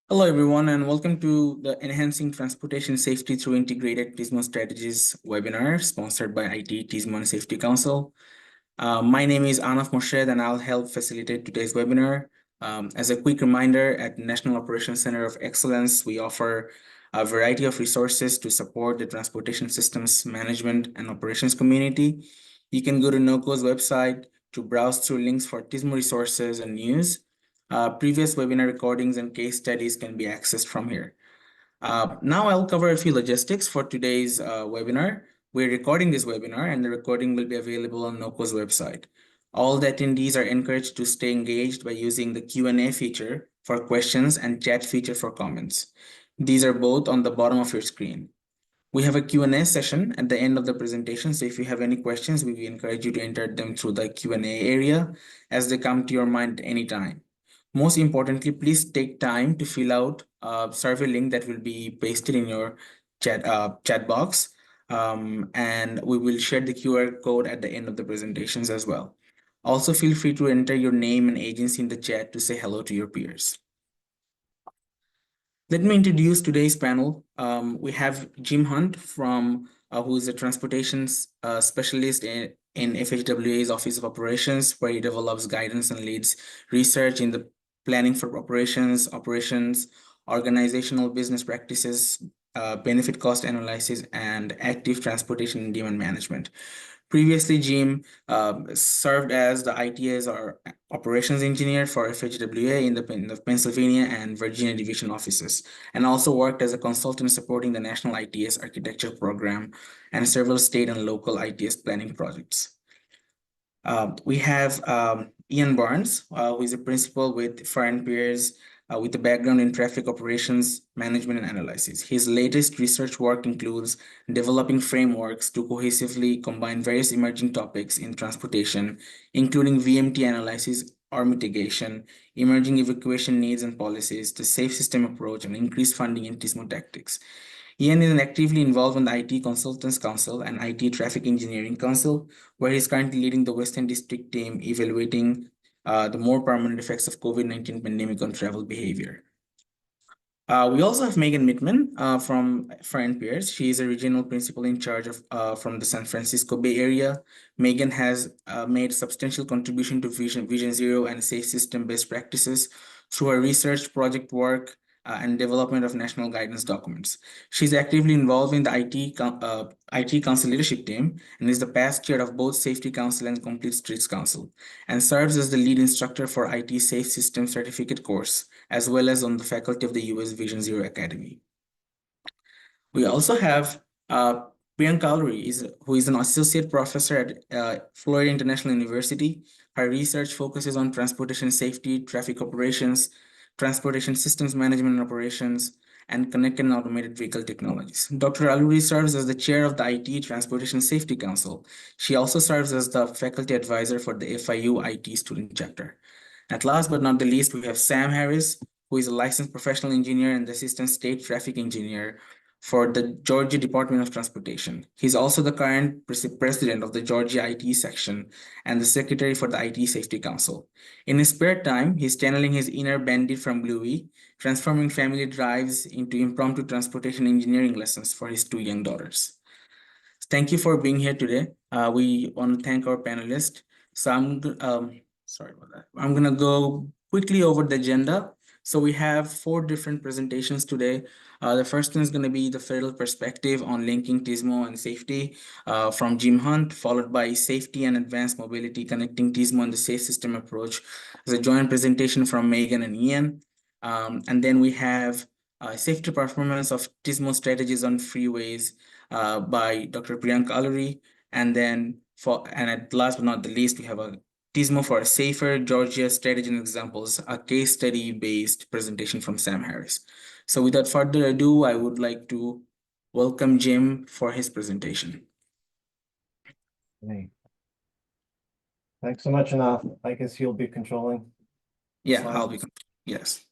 Hello, everyone, and welcome to the Enhancing Transportation Safety Through Integrated TSMO Strategies webinar sponsored by IT TSMO and Safety Council. My name is Anaf Morshed, and I'll help facilitate today's webinar. As a quick reminder, at National Operations Center of Excellence, we offer a variety of resources to support the transportation systems management and operations community. You can go to NOCoE's website to browse through links for TSMO resources and news. Previous webinar recordings and case studies can be accessed from here. Now I'll cover a few logistics for today's webinar. We're recording this webinar and the recording will be available on NOCoE's website. All the attendees are encouraged to stay engaged by using the Q&A feature for questions and chat feature for comments. These are both on the bottom of your screen. We have a Q&A session at the end of the presentation, so if you have any questions, we encourage you to enter them through the Q&A area as they come to your mind anytime. Most importantly, please take time to fill out a survey link that will be pasted in your chat box, and we will share the QR code at the end of the presentations as well. Also, feel free to enter your name and agency in the chat to say hello to your peers. Let me introduce today's panel. We have Jim Hunt who is a transportation specialist in FHWA's Office of Operations, where he develops guidance and leads research in the planning for operations, organizational business practices, benefit cost analysis, and active transportation and demand management. Previously, Jim served as the ITS or operations engineer for FHWA in the Pennsylvania and Virginia division offices, and also worked as a consultant supporting the National ITS Architecture Program and several state and local ITS planning projects. We have Ian Barnes, who is a principal with Farr & Peers, with a background in traffic operations, management, and analysis. His latest research work includes developing frameworks to cohesively combine various emerging topics in transportation, including VMT analysis or mitigation, emerging evacuation needs and policies, the safe system approach, and increased funding in TSMO tactics. Ian is actively involved in the IT Consultants Council and IT Traffic Engineering Council, where he's currently leading the Western District team evaluating the more permanent effects of COVID-19 pandemic on travel behavior. We also have Megan Mittman from Farr & Peers. She is a regional principal in charge of from the San Francisco Bay Area. Megan has made substantial contribution to Vision Zero and safe system best practices through her research, project work, and development of national guidance documents. She's actively involved in the IT Council leadership team and is the past chair of both Safety Council and Complete Streets Council, and serves as the lead instructor for IT Safe System Certificate course, as well as on the faculty of the US Vision Zero Academy. We also have Priyanka Alluri, who is an associate professor at Florida International University. Her research focuses on transportation safety, traffic operations, transportation systems management and operations, and connected and automated vehicle technologies. Dr. Alluri serves as the chair of the IT Transportation Safety Council. She also serves as the faculty advisor for the FIU IT student chapter. At last but not the least, we have Sam Harris, who is a licensed professional engineer and the assistant state traffic engineer for the Georgia Department of Transportation. He's also the current president of the Georgia IT section and the secretary for the IT Safety Council. In his spare time, he's channeling his inner bandit from Bluey, transforming family drives into impromptu transportation engineering lessons for his two young daughters. Thank you for being here today. We want to thank our panelists. So sorry about that. I'm gonna go quickly over the agenda. So we have 4 different presentations today. The first one is going to be the federal perspective on linking TSMO and safety from Jim Hunt, followed by safety and advanced mobility, connecting TSMO and the safe system approach as a joint presentation from Megan and Ian. And then we have safety performance of TSMO strategies on freeways by Dr. Priyanka Alluri. And then at last but not the least, we have a TSMO for a Safer Georgia Strategy and Examples, a case study-based presentation from Sam Harris. So without further ado, I would like to welcome Jim for his presentation. Hey. Thanks so much, Anaf. I guess you'll be controlling. Yeah, I'll be, yes.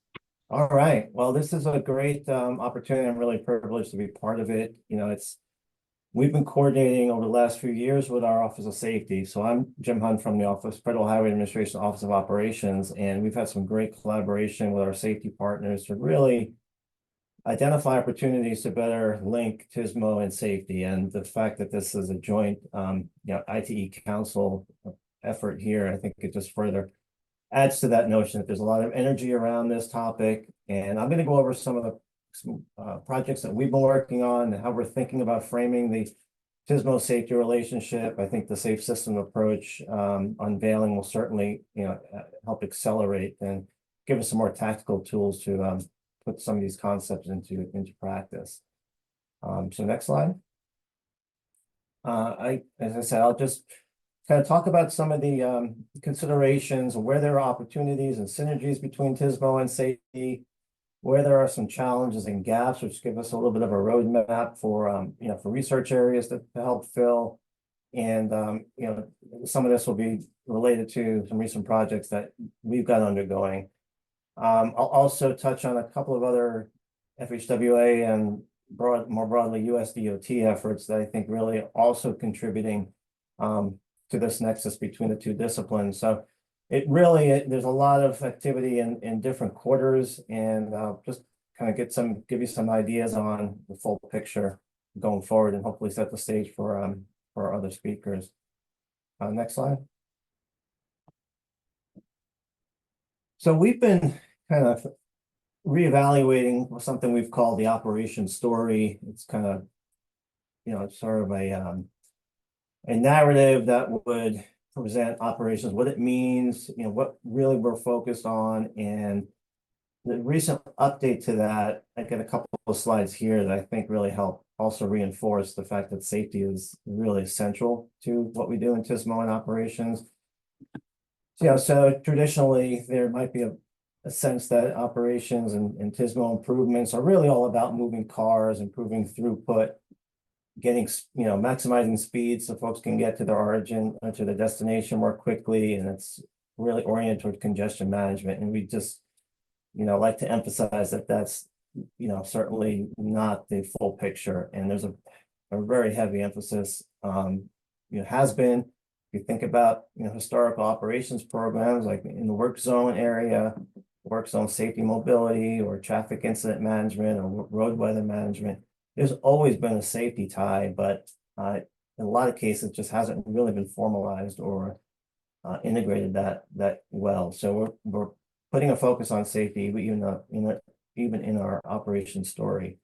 All right. Well, this is a great opportunity. I'm really privileged to be part of it. You know, it's we've been coordinating over the last few years with our Office of Safety. So I'm Jim Hunt from the Federal Highway Administration Office of Operations, and we've had some great collaboration with our safety partners to really identify opportunities to better link TSMO and safety. And the fact that this is a joint ITE Council effort here, I think it just further adds to that notion that there's a lot of energy around this topic. And I'm going to go over some of the projects that we've been working on and how we're thinking about framing the TSMO safety relationship. I think the safe system approach unveiling will certainly help accelerate and give us some more tactical tools to put some of these concepts into practice. So next slide. As I said, I'll just kind of talk about some of the considerations, where there are opportunities and synergies between TSMO and safety, where there are some challenges and gaps, which give us a little bit of a roadmap for for research areas to help fill. And some of this will be related to some recent projects that we've got undergoing. I'll also touch on a couple of other FHWA and more broadly US DOT efforts that I think really also contributing to this nexus between the two disciplines. So there's a lot of activity in different quarters, and just kind of give you some ideas on the full picture going forward, and hopefully set the stage for our other speakers. Next slide. So we've been kind of reevaluating something we've called the operation story. It's kind of, it's sort of a narrative that would present operations, what it means, what really we're focused on. And the recent update to that, I got a couple of slides here that I think really help also reinforce the fact that safety is really central to what we do in TSMO and operations. So traditionally there might be a sense that operations and TSMO improvements are really all about moving cars, improving throughput, getting, maximizing speed so folks can get to their origin, to their destination more quickly. And it's really oriented toward congestion management. And we just, like to emphasize that that's, certainly not the full picture. And there's a very heavy emphasis, has been, if you think about, historical operations programs, like in the work zone area, work zone safety mobility, or traffic incident management, or road weather management, there's always been a safety tie, but in a lot of cases it just hasn't really been formalized or integrated that well. So we're putting a focus on safety, even in our operation story.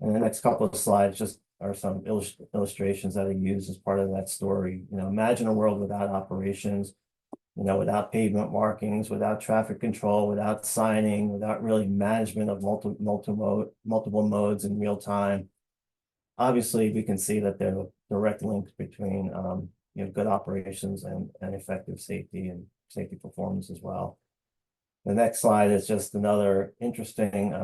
And the next couple of slides just are some illustrations that I use as part of that story. Imagine a world without operations, without pavement markings, without traffic control, without signing, without really management of multiple modes in real time. Obviously, we can see that there are direct links between good operations and effective safety and safety performance as well. The next slide is just another interesting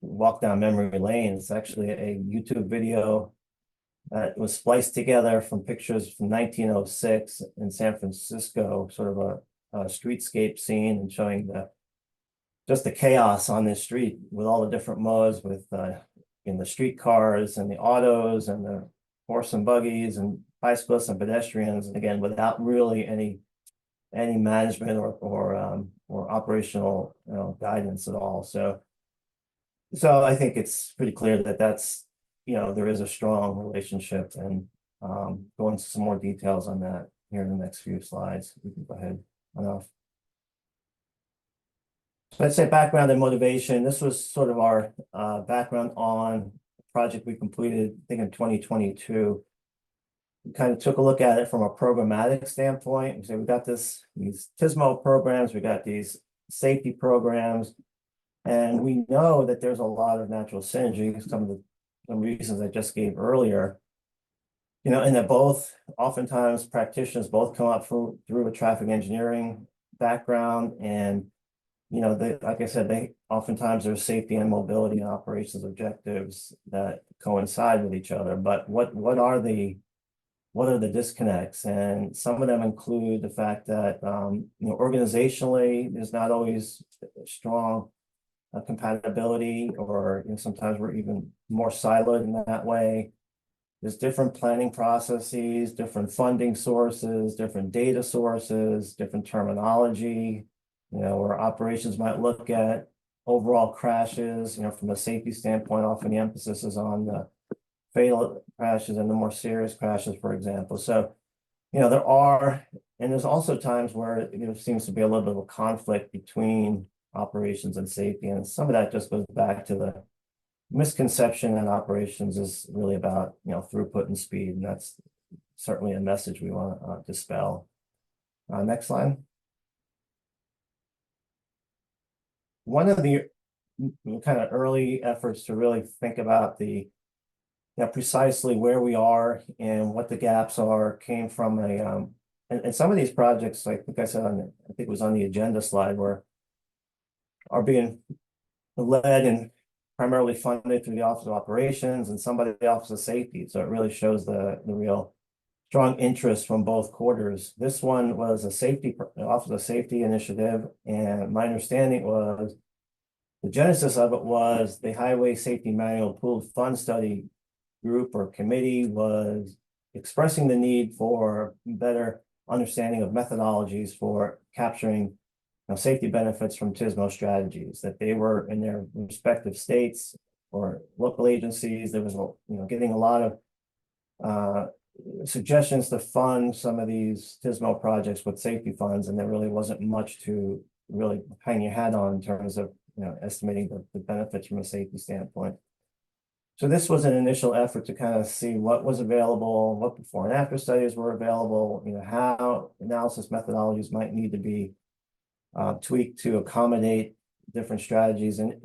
walk down memory lane. It's actually a YouTube video that was spliced together from pictures from 1906 in San Francisco, sort of a streetscape scene, and showing just the chaos on this street with all the different modes, with the streetcars and the autos and the horse and buggies and bicyclists and pedestrians, and again, without really any management or operational guidance at all. So I think it's pretty clear that that's there is a strong relationship, and go into some more details on that here in the next few slides. We can go ahead enough. So let's say background and motivation. This was sort of our background on the project we completed, I think in 2022. We kind of took a look at it from a programmatic standpoint. We say we got these TSMO programs, we got these safety programs, and we know that there's a lot of natural synergy. Some reasons I just gave earlier, and that oftentimes practitioners both come up through a traffic engineering background, and like I said, they oftentimes there's safety and mobility and operations objectives that coincide with each other. But what are the disconnects? And some of them include the fact that organizationally there's not always strong compatibility, or sometimes we're even more siloed in that way. there's different planning processes, different funding sources, different data sources, different terminology, where operations might look at overall crashes, from a safety standpoint, often the emphasis is on the fatal crashes and the more serious crashes, for example. So, there's also times where there seems to be a little bit of a conflict between operations and safety. And some of that just goes back to the misconception in operations is really about, throughput and speed. And that's certainly a message we want to dispel. Next slide. One of the kind of early efforts to really think about the precisely where we are and what the gaps are came from and some of these projects, like I said, I think it was on the agenda slide, are being led and primarily funded through the Office of Operations and some of the Office of Safety. So it really shows the real strong interest from both quarters. This one was a Office of Safety initiative, and my understanding was the genesis of it was the Highway Safety Manual Pooled Fund Study group or committee was expressing the need for better understanding of methodologies for capturing safety benefits from TSMO strategies, that they were in their respective states or local agencies. There was, getting a lot of suggestions to fund some of these TSMO projects with safety funds, and there really wasn't much to really hang your hat on in terms of estimating the benefits from a safety standpoint. So this was an initial effort to kind of see what was available, what before and after studies were available, how analysis methodologies might need to be tweaked to accommodate different strategies, and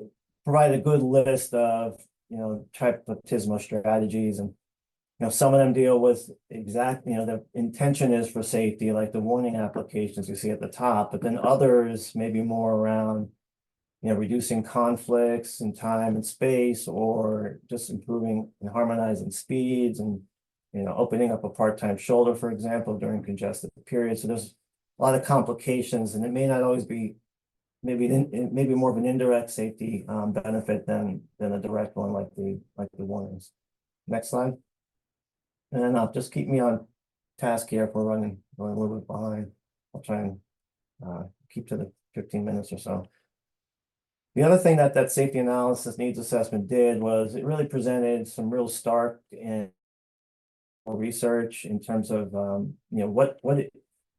provide a good list of, type of TSMO strategies. And, some of them deal with the intention is for safety, like the warning applications you see at the top, but then others maybe more around reducing conflicts in time and space, or just improving and harmonizing speeds, and opening up a part-time shoulder, for example, during congested periods. So there's a lot of complications, and it may not always be maybe more of an indirect safety benefit than a direct one, like the warnings. Next slide. And just keep me on task here if we're running a little bit behind. I'll try and keep to the 15 minutes or so. The other thing that safety analysis needs assessment did was it really presented some real stark and research in terms of how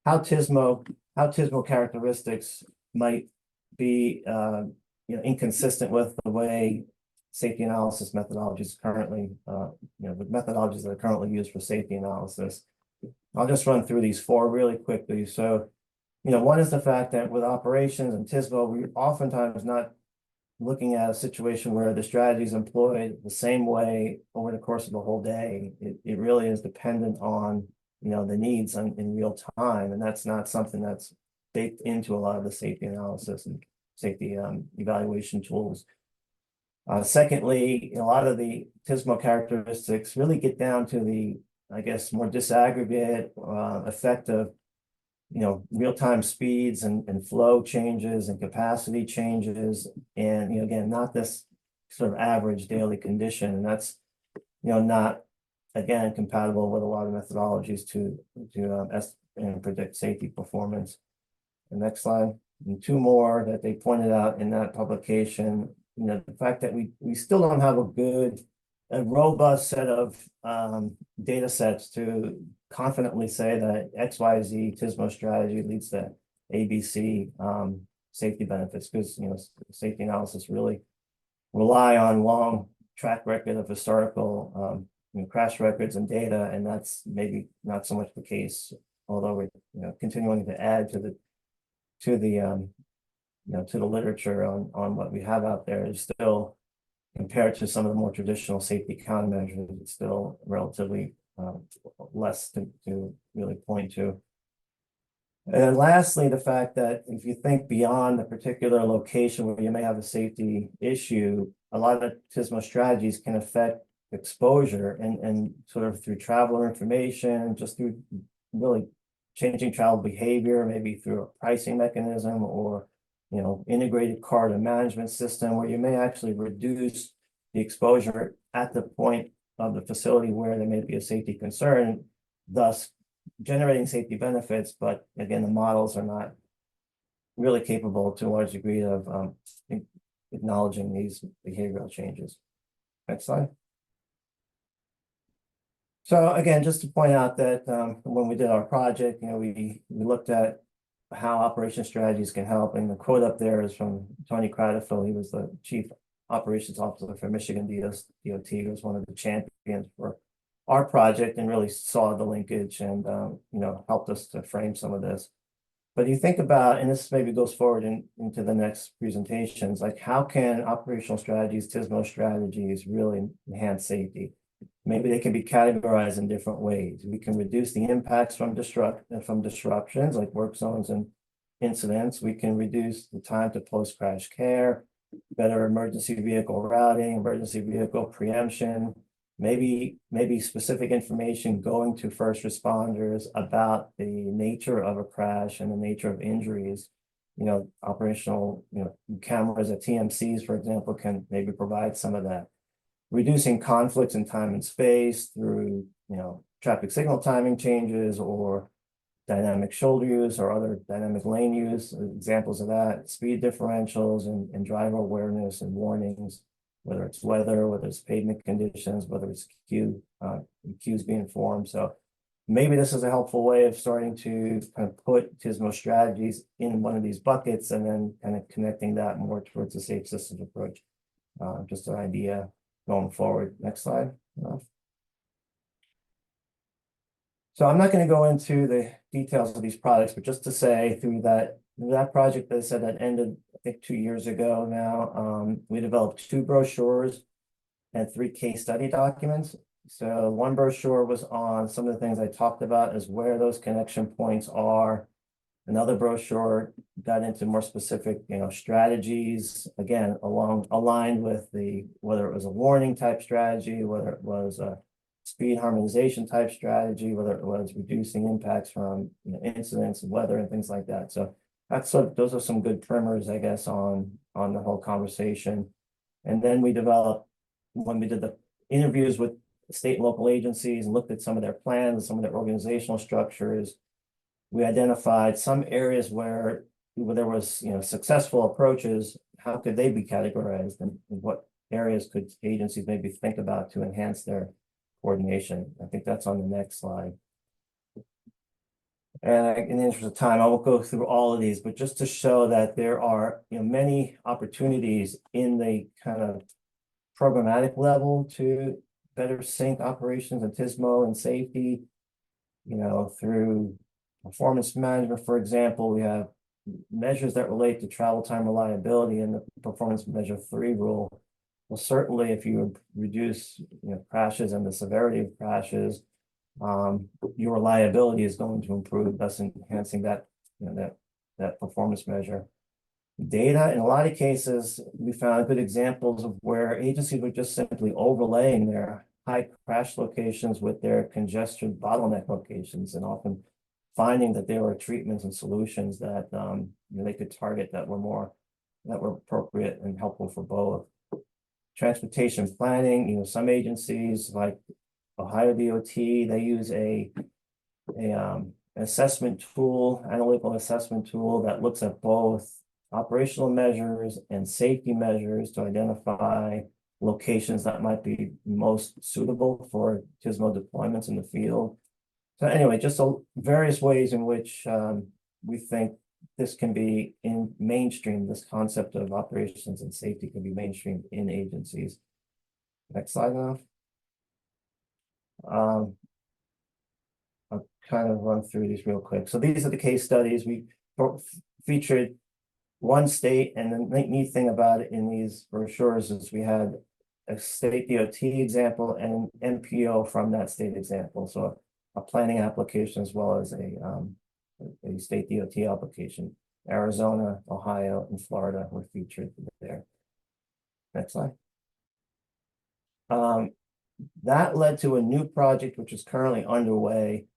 TSMO characteristics might be inconsistent with the way safety analysis methodologies currently with methodologies that are currently used for safety analysis. I'll just run through these four really quickly. So one is the fact that with operations and TSMO, we oftentimes not looking at a situation where the strategy is employed the same way over the course of the whole day. It really is dependent on the needs in real time, and that's not something that's baked into a lot of the safety analysis and safety evaluation tools. Secondly, a lot of the TSMO characteristics really get down to the, I guess, more disaggregate effect of real-time speeds and flow changes and capacity changes, and and not this sort of average daily condition. And that's not, again, compatible with a lot of methodologies to predict safety performance. The next slide. And two more that they pointed out in that publication, the fact that we still don't have a robust set of data sets to confidently say that XYZ TSMO strategy leads to ABC safety benefits, because safety analysis really rely on long track record of historical crash records and data, and that's maybe not so much the case, although we're continuing to add to the literature on what we have out there. Is still, compared to some of the more traditional safety countermeasures, it's still relatively less to really point to. And then lastly, the fact that if you think beyond the particular location where you may have a safety issue, a lot of TSMO strategies can affect exposure and sort of through traveler information, just through really changing travel behavior, maybe through a pricing mechanism or integrated corridor management system, where you may actually reduce the exposure at the point of the facility where there may be a safety concern, thus generating safety benefits, but again, the models are not really capable to a large degree of acknowledging these behavioral changes. Next slide. So again, just to point out that when we did our project, we looked at how operation strategies can help, and the quote up there is from Tony Cradfield. He was the chief operations officer for Michigan DOT. He was one of the champions for our project and really saw the linkage and helped us to frame some of this. But you think about, and this maybe goes forward into the next presentations, like how can operational strategies, TSMO strategies really enhance safety? Maybe they can be categorized in different ways. We can reduce the impacts from disruptions like work zones and incidents. We can reduce the time to post-crash care, better emergency vehicle routing, emergency vehicle preemption, maybe specific information going to first responders about the nature of a crash and the nature of injuries. Operational, cameras at TMCs, for example, can maybe provide some of that. Reducing conflicts in time and space through, traffic signal timing changes or dynamic shoulder use or other dynamic lane use. Examples of that, speed differentials and driver awareness and warnings, whether it's weather, whether it's pavement conditions, whether it's cues being formed. So maybe this is a helpful way of starting to kind of put TSMO strategies in one of these buckets and then kind of connecting that more towards a safe systems approach. Just an idea going forward. Next slide. So I'm not going to go into the details of these products, but just to say through that project that I said that ended, I think 2 years ago now, we developed 2 brochures and 3 case study documents. So one brochure was on some of the things I talked about as where those connection points are. Another brochure got into more specific, strategies, again, aligned with whether it was a warning type strategy, whether it was a speed harmonization type strategy, whether it was reducing impacts from incidents and weather and things like that. So those are some good primers, I guess, on the whole conversation. And then we developed, when we did the interviews with state and local agencies and looked at some of their plans, some of their organizational structures, we identified some areas where there was, successful approaches. How could they be categorized, and what areas could agencies maybe think about to enhance their coordination? I think that's on the next slide. And in the interest of time, I won't go through all of these, but just to show that there are, many opportunities in the kind of programmatic level to better sync operations and TSMO and safety, through performance management. For example, we have measures that relate to travel time reliability in the performance measure 3 rule. Well, certainly if you reduce crashes and the severity of crashes, your reliability is going to improve, thus enhancing that that performance measure. Data, in a lot of cases, we found good examples of where agencies were just simply overlaying their high crash locations with their congestion bottleneck locations, and often finding that there were treatments and solutions that they could target that were appropriate and helpful for both. Transportation planning, some agencies like Ohio DOT, they use a assessment tool, analytical assessment tool that looks at both operational measures and safety measures to identify locations that might be most suitable for TSMO deployments in the field. So anyway, just various ways in which we think this can be in mainstream, this concept of operations and safety can be mainstreamed in agencies. Next slide now. I'll kind of run through these real quick. So these are the case studies. We featured one state, and the neat thing about it in these brochures is we had a state DOT example and an MPO from that state example. So a planning application as well as a state DOT application. Arizona, Ohio, and Florida were featured there. Next slide. That led to a new project which is currently underway.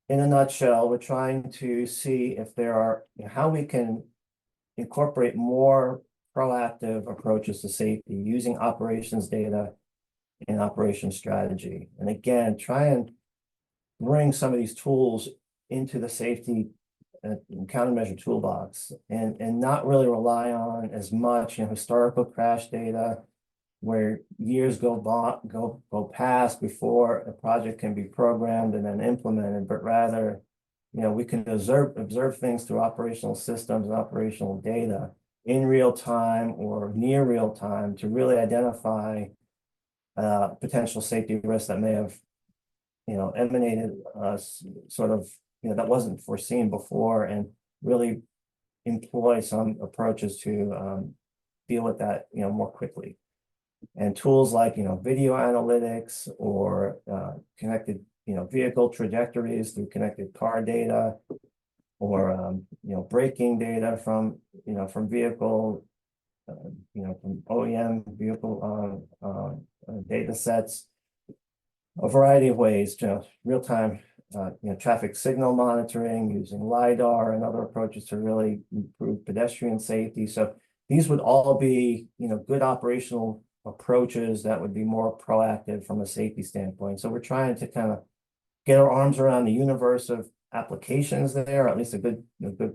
In a nutshell, we're trying to see if there are, how we can incorporate more proactive approaches to safety using operations data in operation strategy. And again, try and bring some of these tools into the safety countermeasure toolbox and not really rely on as much, historical crash data where years go past before a project can be programmed and then implemented, but rather, we can observe things through operational systems and operational data in real time or near real time to really identify potential safety risks that may have, emanated sort of, that wasn't foreseen before, and really employ some approaches to deal with that, more quickly. And tools like, video analytics or connected, vehicle trajectories through connected car data, or braking data from, from vehicle, from OEM vehicle data sets, a variety of ways, real-time, traffic signal monitoring using LiDAR and other approaches to really improve pedestrian safety. So these would all be, good operational approaches that would be more proactive from a safety standpoint. So we're trying to kind of get our arms around the universe of applications there, at least a good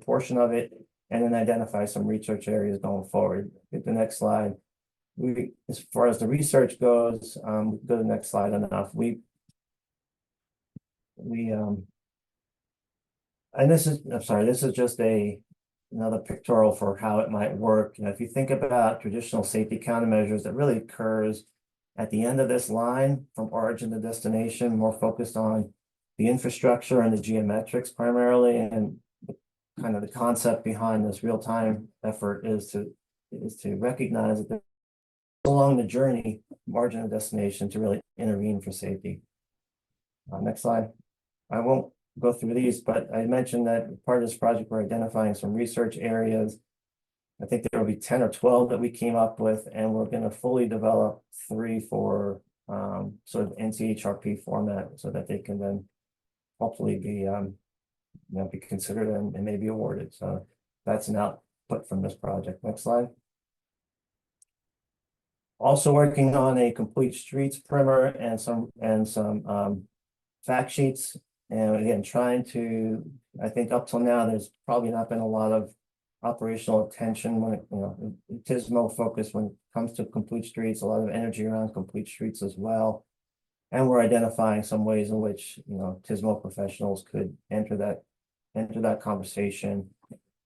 portion of it, and then identify some research areas going forward. Get the next slide. As far as the research goes, go to the next slide enough. And this is, I'm sorry, this is just another pictorial for how it might work. If you think about traditional safety countermeasures, that really occurs at the end of this line from origin to destination, more focused on the infrastructure and the geometrics primarily. And kind of the concept behind this real-time effort is to recognize that along the journey, margin of destination, to really intervene for safety. Next slide. I won't go through these, but I mentioned that part of this project, we're identifying some research areas. I think there will be 10 or 12 that we came up with, and we're going to fully develop 3 for sort of NCHRP format so that they can then hopefully be be considered and maybe awarded. So that's an output from this project. Next slide. Also working on a complete streets primer and some fact sheets. And again, trying to, I think up till now, there's probably not been a lot of operational attention when it, TSMO focus when it comes to complete streets, a lot of energy around complete streets as well. And we're identifying some ways in which, TSMO professionals could enter that conversation,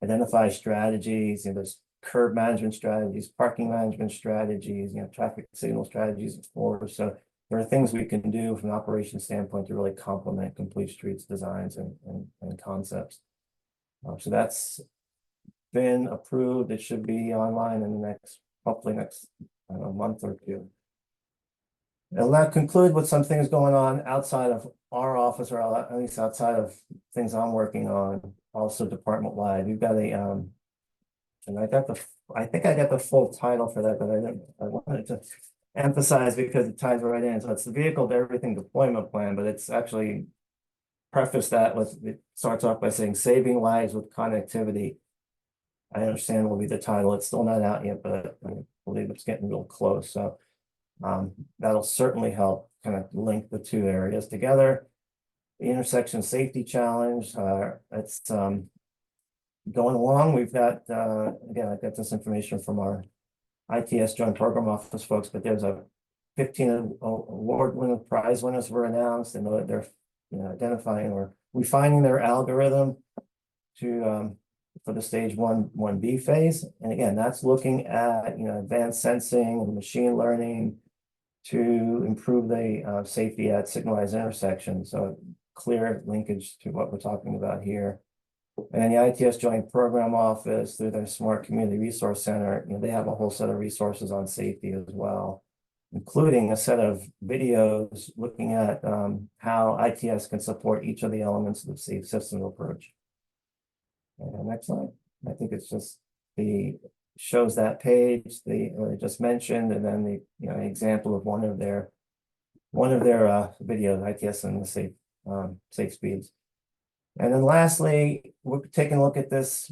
identify strategies, there's curb management strategies, parking management strategies, traffic signal strategies, of course. So there are things we can do from an operations standpoint to really complement complete streets designs and concepts. So that's been approved. It should be online in the hopefully next month or two. And that conclude with some things going on outside of our office, or at least outside of things I'm working on, also department-wide. We've got and I think I got the full title for that, but I wanted to emphasize because it ties right in. So it's the vehicle to everything deployment plan, but it's actually preface that with, it starts off by saying saving lives with connectivity. I understand will be the title. It's still not out yet, but I believe it's getting real close. So that'll certainly help kind of link the two areas together. The intersection safety challenge, it's going along. We've got, again, I got this information from our ITS Joint Program Office folks, but there's a 15 award winner prize winners were announced, and they're identifying or refining their algorithm to for the stage 1B phase. And again, that's looking at advanced sensing and machine learning to improve the safety at signalized intersections. So clear linkage to what we're talking about here. And the ITS Joint Program Office, through their Smart Community Resource Center, they have a whole set of resources on safety as well, including a set of videos looking at how ITS can support each of the elements of the safe system approach. And next slide. I think it's just shows that page what I just mentioned, and then the example of one of their videos, ITS and the safe speeds. And then lastly, we're taking a look at this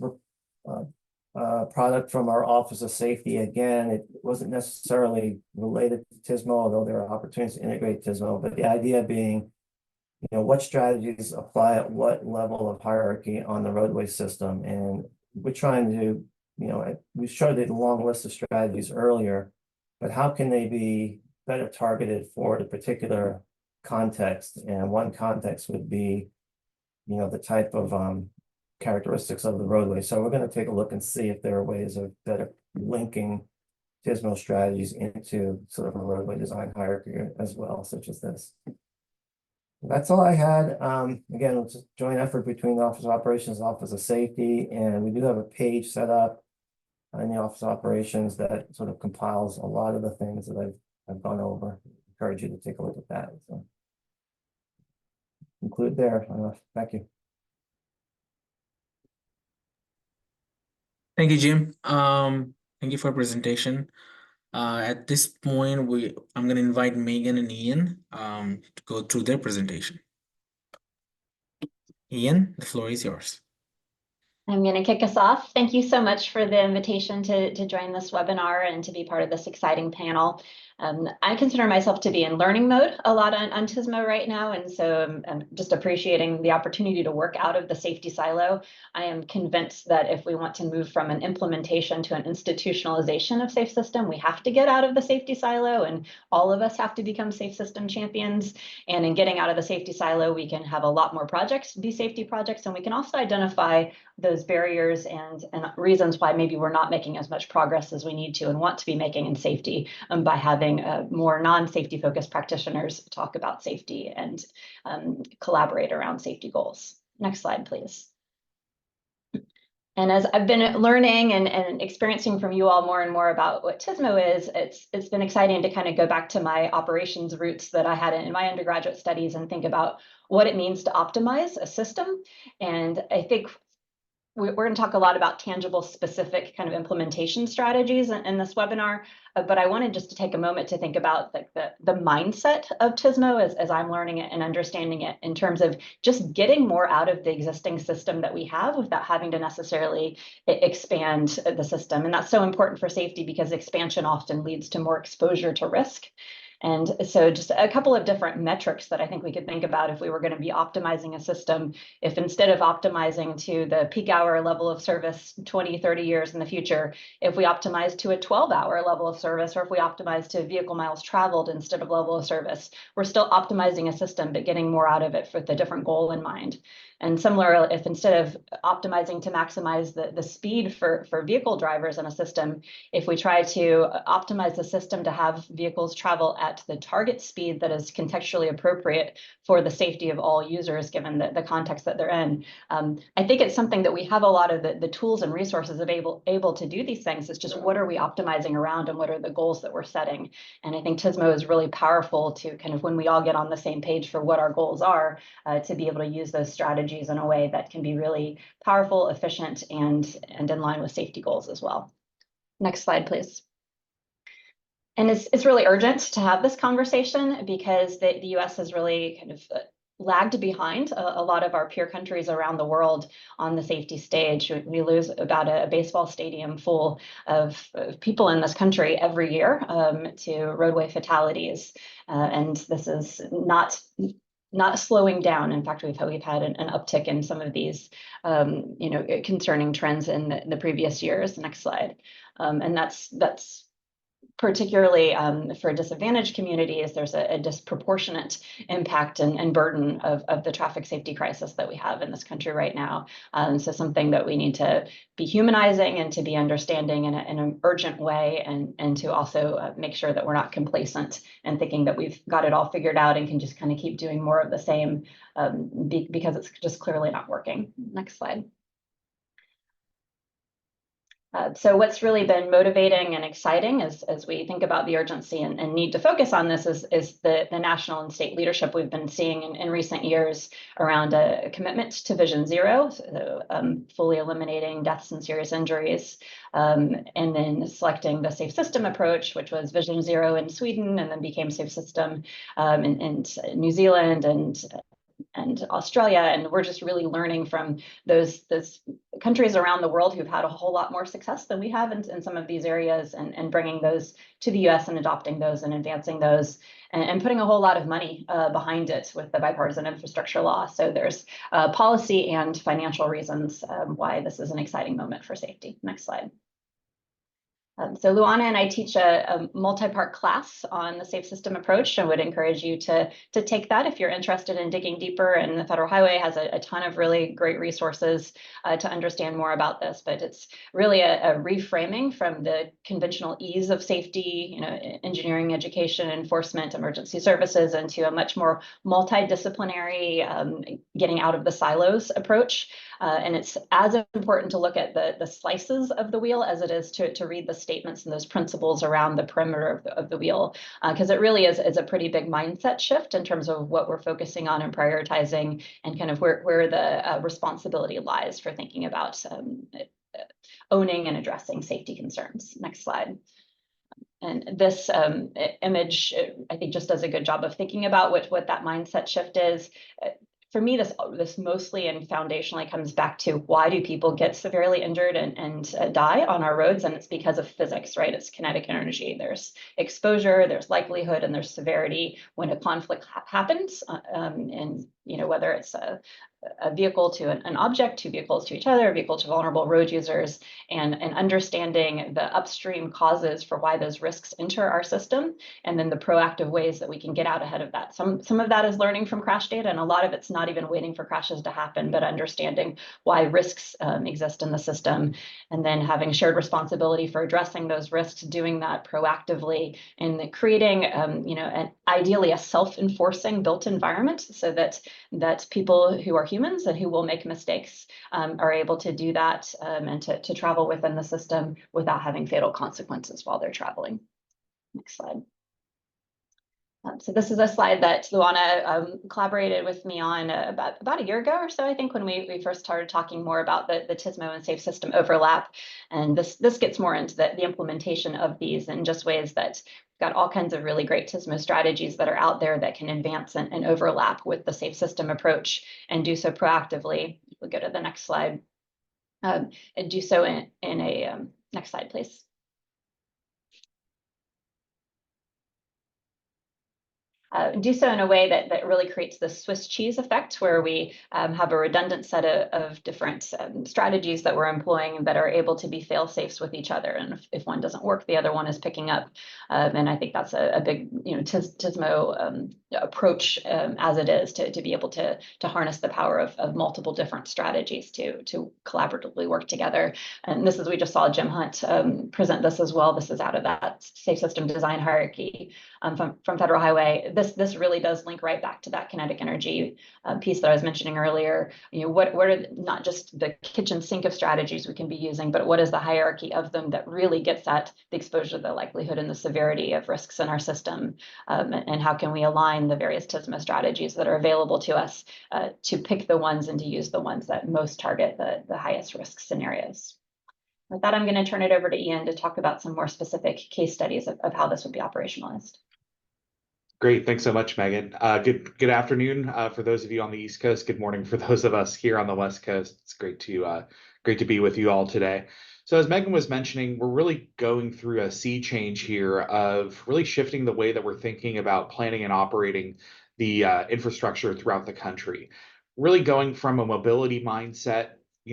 product from our Office of Safety. Again, it wasn't necessarily related to TSMO, although there are opportunities to integrate TSMO, but the idea being, what strategies apply at what level of hierarchy on the roadway system. And we're trying to, we showed a long list of strategies earlier, but how can they be better targeted for the particular context? And one context would be, the type of characteristics of the roadway. So we're going to take a look and see if there are ways of better linking TSMO strategies into sort of a roadway design hierarchy as well, such as this. That's all I had. Again, it's a joint effort between the Office of Operations and Office of Safety, and we do have a page set up in the Office of Operations that sort of compiles a lot of the things that I've gone over. Encourage you to take a look at that. So conclude there. Thank you. Thank you, Jim. Thank you for your presentation. At this point, I'm going to invite Megan and Ian to go through their presentation. Ian, the floor is yours. I'm going to kick us off. Thank you so much for the invitation to join this webinar and to be part of this exciting panel. I consider myself to be in learning mode a lot on TSMO right now, and so I'm just appreciating the opportunity to work out of the safety silo. I am convinced that if we want to move from an implementation to an institutionalization of safe system, we have to get out of the safety silo, and all of us have to become safe system champions. And in getting out of the safety silo, we can have a lot more projects be safety projects, and we can also identify those barriers and reasons why maybe we're not making as much progress as we need to and want to be making in safety by having more non-safety focused practitioners talk about safety and collaborate around safety goals. Next slide, please. And as I've been learning and experiencing from you all more and more about what TSMO is, it's been exciting to kind of go back to my operations roots that I had in my undergraduate studies and think about what it means to optimize a system. And I think we're going to talk a lot about tangible, specific kind of implementation strategies in this webinar, but I wanted just to take a moment to think about like the mindset of TSMO as I'm learning it and understanding it in terms of just getting more out of the existing system that we have without having to necessarily expand the system. And that's so important for safety because expansion often leads to more exposure to risk. And so just a couple of different metrics that I think we could think about if we were going to be optimizing a system. If instead of optimizing to the peak hour level of service 20, 30 years in the future, if we optimize to a 12-hour level of service, or if we optimize to vehicle miles traveled instead of level of service, we're still optimizing a system, but getting more out of it with a different goal in mind. And similar, if instead of optimizing to maximize the speed for vehicle drivers in a system, if we try to optimize the system to have vehicles travel at the target speed that is contextually appropriate for the safety of all users, given the context that they're in, I think it's something that we have a lot of the tools and resources able to do these things. It's just what are we optimizing around and what are the goals that we're setting? And I think TSMO is really powerful to kind of when we all get on the same page for what our goals are, to be able to use those strategies in a way that can be really powerful, efficient, and in line with safety goals as well. Next slide, please. And it's really urgent to have this conversation because the US has really kind of lagged behind a lot of our peer countries around the world on the safety stage. We lose about a baseball stadium full of people in this country every year to roadway fatalities. And this is not slowing down. In fact, we've had an uptick in some of these, concerning trends in the previous years. Next slide. And that's particularly for disadvantaged communities, there's a disproportionate impact and burden of the traffic safety crisis that we have in this country right now. So something that we need to be humanizing and to be understanding in an urgent way, and to also make sure that we're not complacent and thinking that we've got it all figured out and can just kind of keep doing more of the same because it's just clearly not working. Next slide. So what's really been motivating and exciting as we think about the urgency and need to focus on this is the national and state leadership we've been seeing in recent years around a commitment to Vision Zero, so, fully eliminating deaths and serious injuries, and then selecting the safe system approach, which was Vision Zero in Sweden and then became safe system in New Zealand and and Australia. And we're just really learning from those countries around the world who've had a whole lot more success than we have in some of these areas, and bringing those to the US and adopting those and advancing those, and putting a whole lot of money behind it with the bipartisan infrastructure law. So there's policy and financial reasons why this is an exciting moment for safety. Next slide. So Luana and I teach a multi-part class on the safe system approach. I would encourage you to take that if you're interested in digging deeper. And the Federal Highway has a ton of really great resources to understand more about this. But it's really a reframing from the conventional ease of safety, engineering, education, enforcement, emergency services, into a much more multidisciplinary, getting out of the silos approach. And it's as important to look at the slices of the wheel as it is to read the statements and those principles around the perimeter of the wheel, because it really is a pretty big mindset shift in terms of what we're focusing on and prioritizing, and kind of where the responsibility lies for thinking about owning and addressing safety concerns. Next slide. And this image, I think, just does a good job of thinking about what that mindset shift is. For me, this mostly and foundationally comes back to, why do people get severely injured and die on our roads? And it's because of physics, right? It's kinetic energy. There's exposure, there's likelihood, and there's severity when a conflict happens. And whether it's a vehicle to an object, two vehicles to each other, a vehicle to vulnerable road users, and understanding the upstream causes for why those risks enter our system, and then the proactive ways that we can get out ahead of that. Some of that is learning from crash data, and a lot of it's not even waiting for crashes to happen, but understanding why risks exist in the system, and then having shared responsibility for addressing those risks, doing that proactively, and creating ideally a self-enforcing built environment, so that people who are humans and who will make mistakes are able to do that, and to travel within the system without having fatal consequences while they're traveling. Next slide. So this is a slide that Luana collaborated with me on about a year ago or so, I think, when we first started talking more about the TSMO and safe system overlap. And this gets more into the implementation of these, and just ways that we've got all kinds of really great TSMO strategies that are out there that can advance and overlap with the safe system approach, and do so proactively. We'll go to the next slide. And do so in a next slide, please. Do so in a way that really creates the Swiss cheese effect, where we have a redundant set of different strategies that we're employing that are able to be fail-safes with each other. And if one doesn't work, the other one is picking up. And I think that's a big TSMO approach, as it is, to be able to harness the power of multiple different strategies to collaboratively work together. And this is, we just saw Jim Hunt present this as well. This is out of that safe system design hierarchy from Federal Highway. This really does link right back to that kinetic energy piece that I was mentioning earlier. What are not just the kitchen sink of strategies we can be using, but what is the hierarchy of them that really gets at the exposure, the likelihood, and the severity of risks in our system, and how can we align the various TSMO strategies that are available to us to pick the ones and to use the ones that most target the highest risk scenarios. With that, I'm going to turn it over to Ian to talk about some more specific case studies of how this would be operationalized. Great. Thanks so much, Megan. Good afternoon for those of you on the East Coast. Good morning for those of us here on the West Coast. It's great to be with you all today. So as Megan was mentioning, we're really going through a sea change here of really shifting the way that we're thinking about planning and operating the infrastructure throughout the country. Really going from a mobility mindset,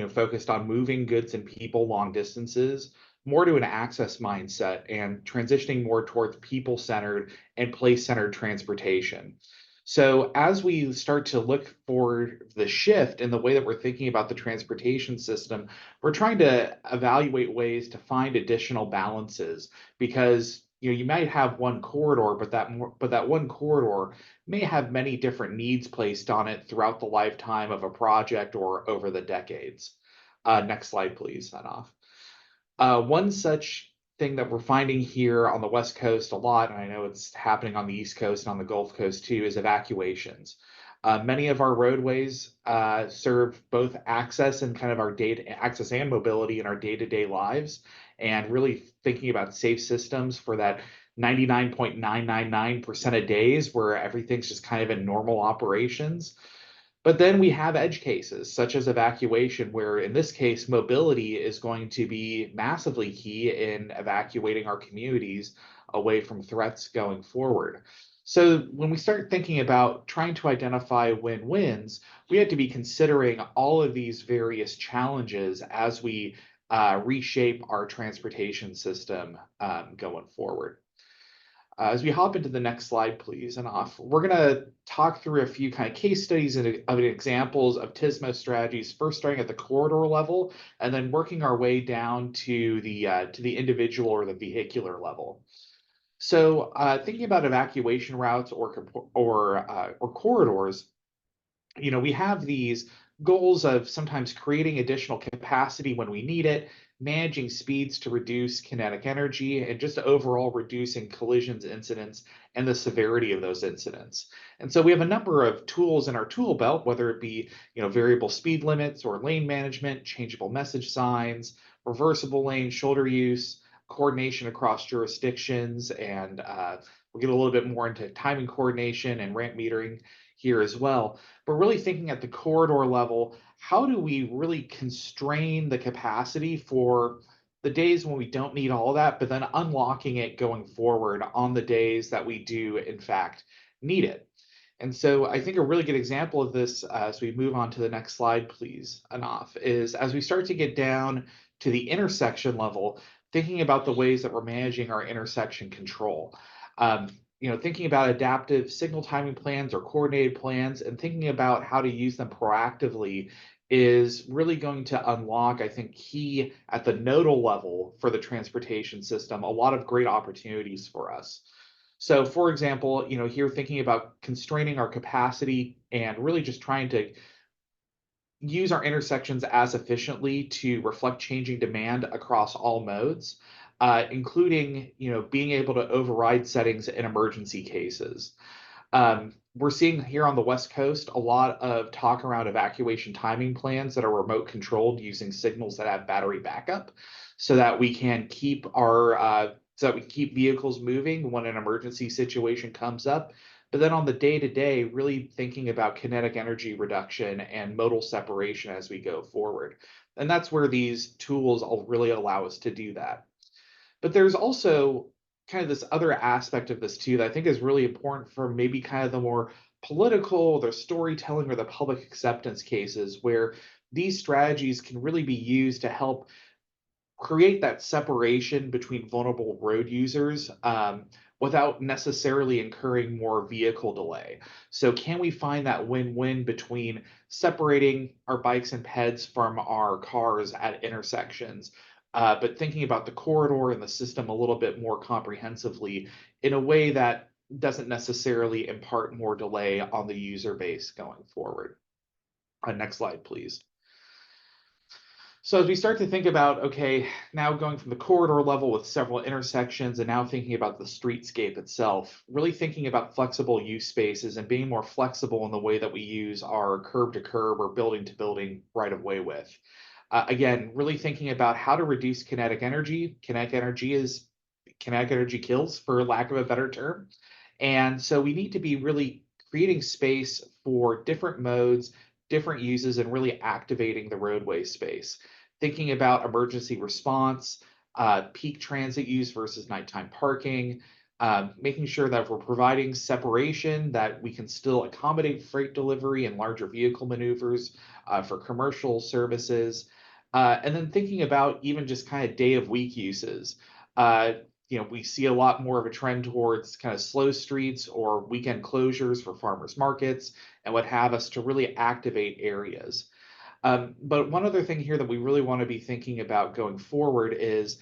focused on moving goods and people long distances, more to an access mindset, and transitioning more towards people-centered and place-centered transportation. So as we start to look for the shift in the way that we're thinking about the transportation system, we're trying to evaluate ways to find additional balances, because you might have one corridor, but that one corridor may have many different needs placed on it throughout the lifetime of a project or over the decades. Next slide, please, sign off. One such thing that we're finding here on the West Coast a lot, and I know it's happening on the East Coast and on the Gulf Coast too, is evacuations. Many of our roadways serve both access and kind of our access and mobility in our day-to-day lives, and really thinking about safe systems for that 99.999% of days where everything's just kind of in normal operations. But then we have edge cases, such as evacuation, where in this case, mobility is going to be massively key in evacuating our communities away from threats going forward. So when we start thinking about trying to identify win-wins, we have to be considering all of these various challenges as we reshape our transportation system going forward. As we hop into the next slide, please, and off, we're going to talk through a few kind of case studies of examples of TSMO strategies, first starting at the corridor level, and then working our way down to the individual or the vehicular level. So, thinking about evacuation routes or corridors, we have these goals of sometimes creating additional capacity when we need it, managing speeds to reduce kinetic energy, and just overall reducing collisions, incidents, and the severity of those incidents. And so we have a number of tools in our tool belt, whether it be variable speed limits or lane management, changeable message signs, reversible lane, shoulder use, coordination across jurisdictions, and we'll get a little bit more into timing coordination and ramp metering here as well. But really thinking at the corridor level, how do we really constrain the capacity for the days when we don't need all of that, but then unlocking it going forward on the days that we do, in fact, need it? And so I think a really good example of this, as we move on to the next slide, please, Anaf, is as we start to get down to the intersection level, thinking about the ways that we're managing our intersection control. Thinking about adaptive signal timing plans or coordinated plans and thinking about how to use them proactively is really going to unlock, I think, key at the nodal level for the transportation system, a lot of great opportunities for us. So, for example, here thinking about constraining our capacity and really just trying to use our intersections as efficiently to reflect changing demand across all modes, including being able to override settings in emergency cases. We're seeing here on the West Coast a lot of talk around evacuation timing plans that are remote controlled using signals that have battery backup, so that we can keep vehicles moving when an emergency situation comes up. But then on the day-to-day, really thinking about kinetic energy reduction and modal separation as we go forward. And that's where these tools will really allow us to do that. But there's also kind of this other aspect of this too that I think is really important for maybe kind of the more political, the storytelling, or the public acceptance cases, where these strategies can really be used to help create that separation between vulnerable road users without necessarily incurring more vehicle delay. So can we find that win-win between separating our bikes and peds from our cars at intersections, but thinking about the corridor and the system a little bit more comprehensively in a way that doesn't necessarily impart more delay on the user base going forward. Next slide, please. So as we start to think about, okay, now going from the corridor level with several intersections and now thinking about the streetscape itself, really thinking about flexible use spaces and being more flexible in the way that we use our curb to curb or building to building right of way width. Again, really thinking about how to reduce kinetic energy. Kinetic energy kills, for lack of a better term. And so we need to be really creating space for different modes, different uses, and really activating the roadway space. Thinking about emergency response, peak transit use versus nighttime parking, making sure that we're providing separation, that we can still accommodate freight delivery and larger vehicle maneuvers for commercial services, and then thinking about even just kind of day of week uses. We see a lot more of a trend towards kind of slow streets or weekend closures for farmers markets and what have us to really activate areas. But one other thing here that we really want to be thinking about going forward is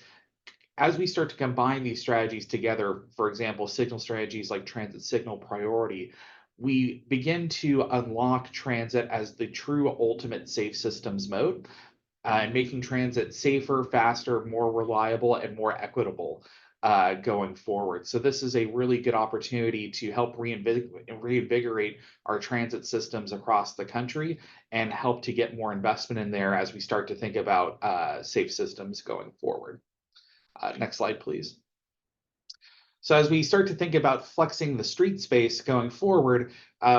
as we start to combine these strategies together, for example, signal strategies like transit signal priority, we begin to unlock transit as the true ultimate safe systems mode, and making transit safer, faster, more reliable, and more equitable going forward. So this is a really good opportunity to help reinvigorate our transit systems across the country and help to get more investment in there as we start to think about safe systems going forward. Next slide, please. So as we start to think about flexing the street space going forward,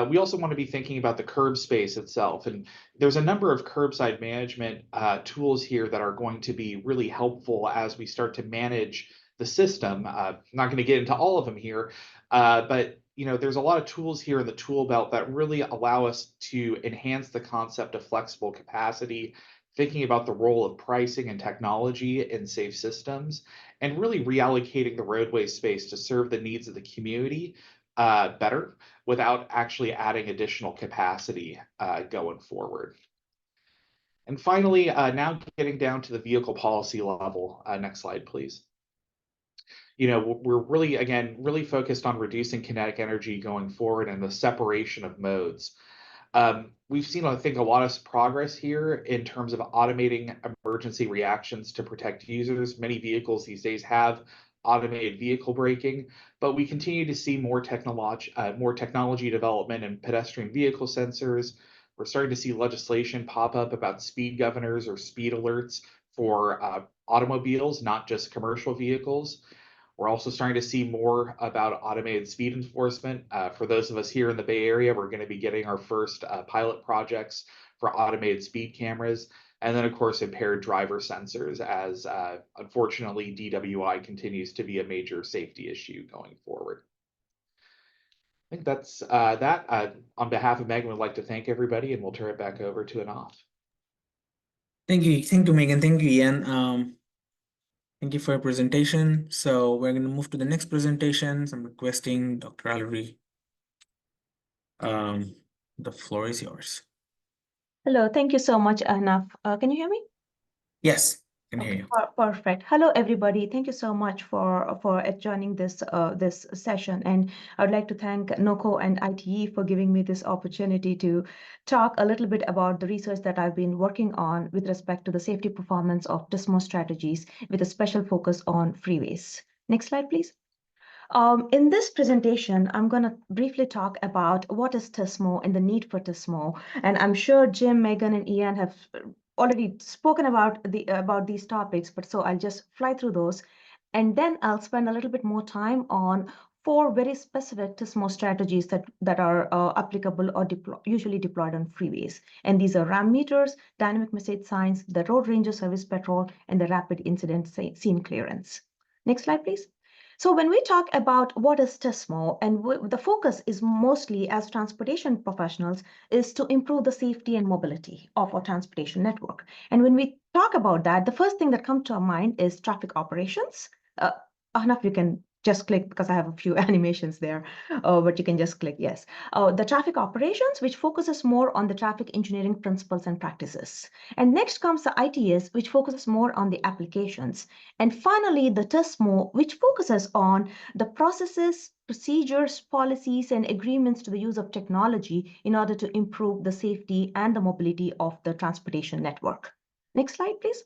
we also want to be thinking about the curb space itself. And there's a number of curbside management tools here that are going to be really helpful as we start to manage the system. I'm not going to get into all of them here, but there's a lot of tools here in the tool belt that really allow us to enhance the concept of flexible capacity, thinking about the role of pricing and technology in safe systems, and really reallocating the roadway space to serve the needs of the community better without actually adding additional capacity going forward. And finally, now getting down to the vehicle policy level. Next slide, please. We're really, again, really focused on reducing kinetic energy going forward and the separation of modes. We've seen, I think, a lot of progress here in terms of automating emergency reactions to protect users. Many vehicles these days have automated vehicle braking, but we continue to see more technology development in pedestrian vehicle sensors. We're starting to see legislation pop up about speed governors or speed alerts for automobiles, not just commercial vehicles. We're also starting to see more about automated speed enforcement. For those of us here in the Bay Area, we're going to be getting our first pilot projects for automated speed cameras. And then, of course, impaired driver sensors, as unfortunately, DWI continues to be a major safety issue going forward. I think that's that. On behalf of Megan, we'd like to thank everybody, and we'll turn it back over to Anaf. Thank you, Megan. Thank you, Ian. Thank you for your presentation. So we're going to move to the next presentation. So I'm requesting Dr. Allery. The floor is yours. Hello, thank you so much, Anaf. Can you hear me? Yes, I can hear you. Perfect. Hello, everybody. Thank you so much for joining this this session. And I would like to thank NOCoE and ITE for giving me this opportunity to talk a little bit about the research that I've been working on with respect to the safety performance of TSMO strategies with a special focus on freeways. Next slide, please. In this presentation, I'm going to briefly talk about what is TSMO and the need for TSMO. And I'm sure Jim, Megan, and Ian have already spoken about these topics, but so I'll just fly through those. And then I'll spend a little bit more time on 4 very specific TSMO strategies that are applicable or usually deployed on freeways. And these are RAM meters, dynamic message signs, the road ranger service patrol, and the rapid incident scene clearance. Next slide, please. So when we talk about what is TSMO, and the focus is mostly as transportation professionals is to improve the safety and mobility of our transportation network. And when we talk about that, the first thing that comes to our mind is traffic operations. Ahnaf, you can just click because I have a few animations there, but you can just click yes. The traffic operations, which focuses more on the traffic engineering principles and practices. And next comes the ITS, which focuses more on the applications. And finally, the TSMO, which focuses on the processes, procedures, policies, and agreements to the use of technology in order to improve the safety and the mobility of the transportation network. Next slide, please.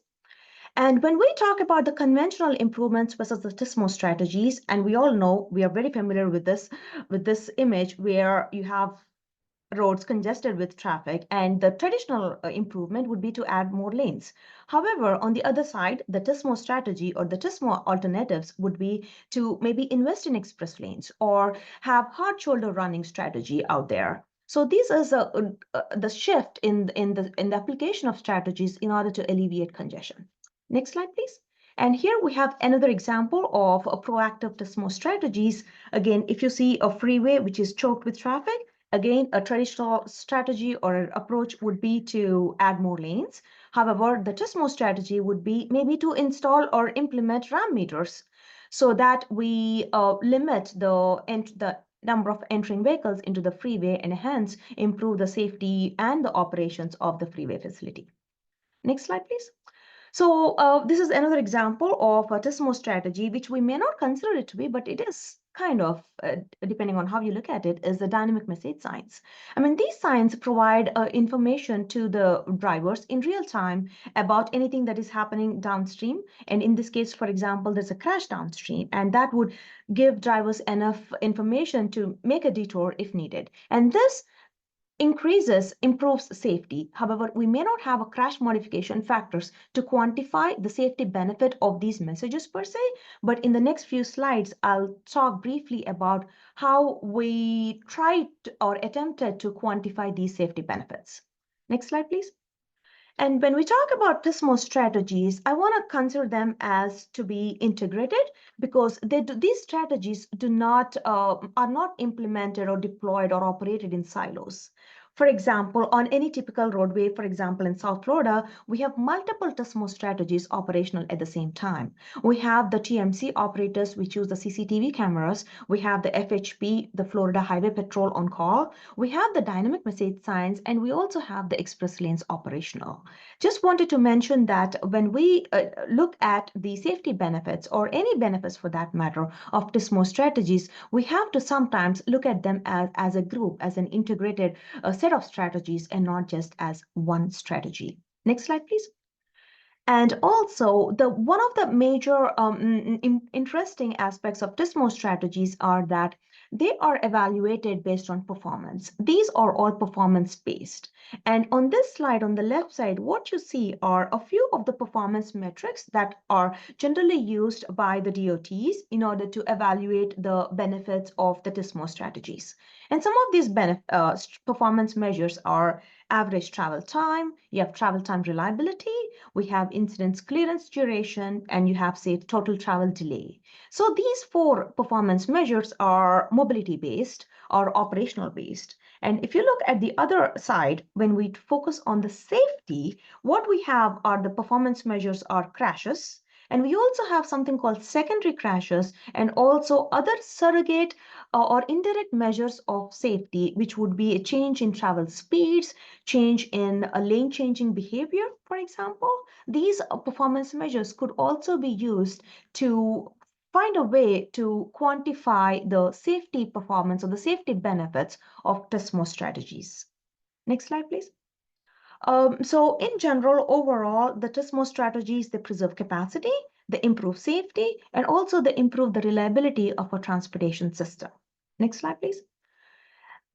And when we talk about the conventional improvements versus the TSMO strategies, and we all know, we are very familiar with this image where you have roads congested with traffic, and the traditional improvement would be to add more lanes. However, on the other side, the TSMO strategy or the TSMO alternatives would be to maybe invest in express lanes or have hard shoulder running strategy out there. So this is the shift in the application of strategies in order to alleviate congestion. Next slide, please. And here we have another example of a proactive TSMO strategies. Again, if you see a freeway which is choked with traffic, again, a traditional strategy or an approach would be to add more lanes. However, the TSMO strategy would be maybe to install or implement RAM meters so that we limit the number of entering vehicles into the freeway and hence improve the safety and the operations of the freeway facility. Next slide, please. So this is another example of a TSMO strategy, which we may not consider it to be, but it is kind of, depending on how you look at it, is the dynamic message signs. I mean, these signs provide information to the drivers in real time about anything that is happening downstream. And in this case, for example, there's a crash downstream, and that would give drivers enough information to make a detour if needed. And this improves safety. However, we may not have a crash modification factors to quantify the safety benefit of these messages per se, but in the next few slides, I'll talk briefly about how we tried or attempted to quantify these safety benefits. Next slide, please. And when we talk about TSMO strategies, I want to consider them as to be integrated because these strategies are not implemented or deployed or operated in silos. For example, on any typical roadway, for example, in South Florida, we have multiple TSMO strategies operational at the same time. We have the TMC operators, which use the CCTV cameras. We have the FHP, the Florida Highway Patrol on call. We have the dynamic message signs, and we also have the express lanes operational. Just wanted to mention that when we look at the safety benefits or any benefits for that matter of TSMO strategies, we have to sometimes look at them as a group, as an integrated set of strategies and not just as one strategy. Next slide, please. And also, one of the major interesting aspects of TSMO strategies are that they are evaluated based on performance. These are all performance-based. And on this slide, on the left side, what you see are a few of the performance metrics that are generally used by the DOTs in order to evaluate the benefits of the TSMO strategies. And some of these performance measures are average travel time, you have travel time reliability, we have incidence clearance duration, and you have, say, total travel delay. So these 4 performance measures are mobility-based or operational-based. And if you look at the other side, when we focus on the safety, what we have are the performance measures are crashes, and we also have something called secondary crashes and also other surrogate or indirect measures of safety, which would be a change in travel speeds, change in a lane changing behavior, for example. These performance measures could also be used to find a way to quantify the safety performance or the safety benefits of TSMO strategies. Next slide, please. So in general, overall, the TSMO strategies, they preserve capacity, they improve safety, and also they improve the reliability of a transportation system. Next slide, please.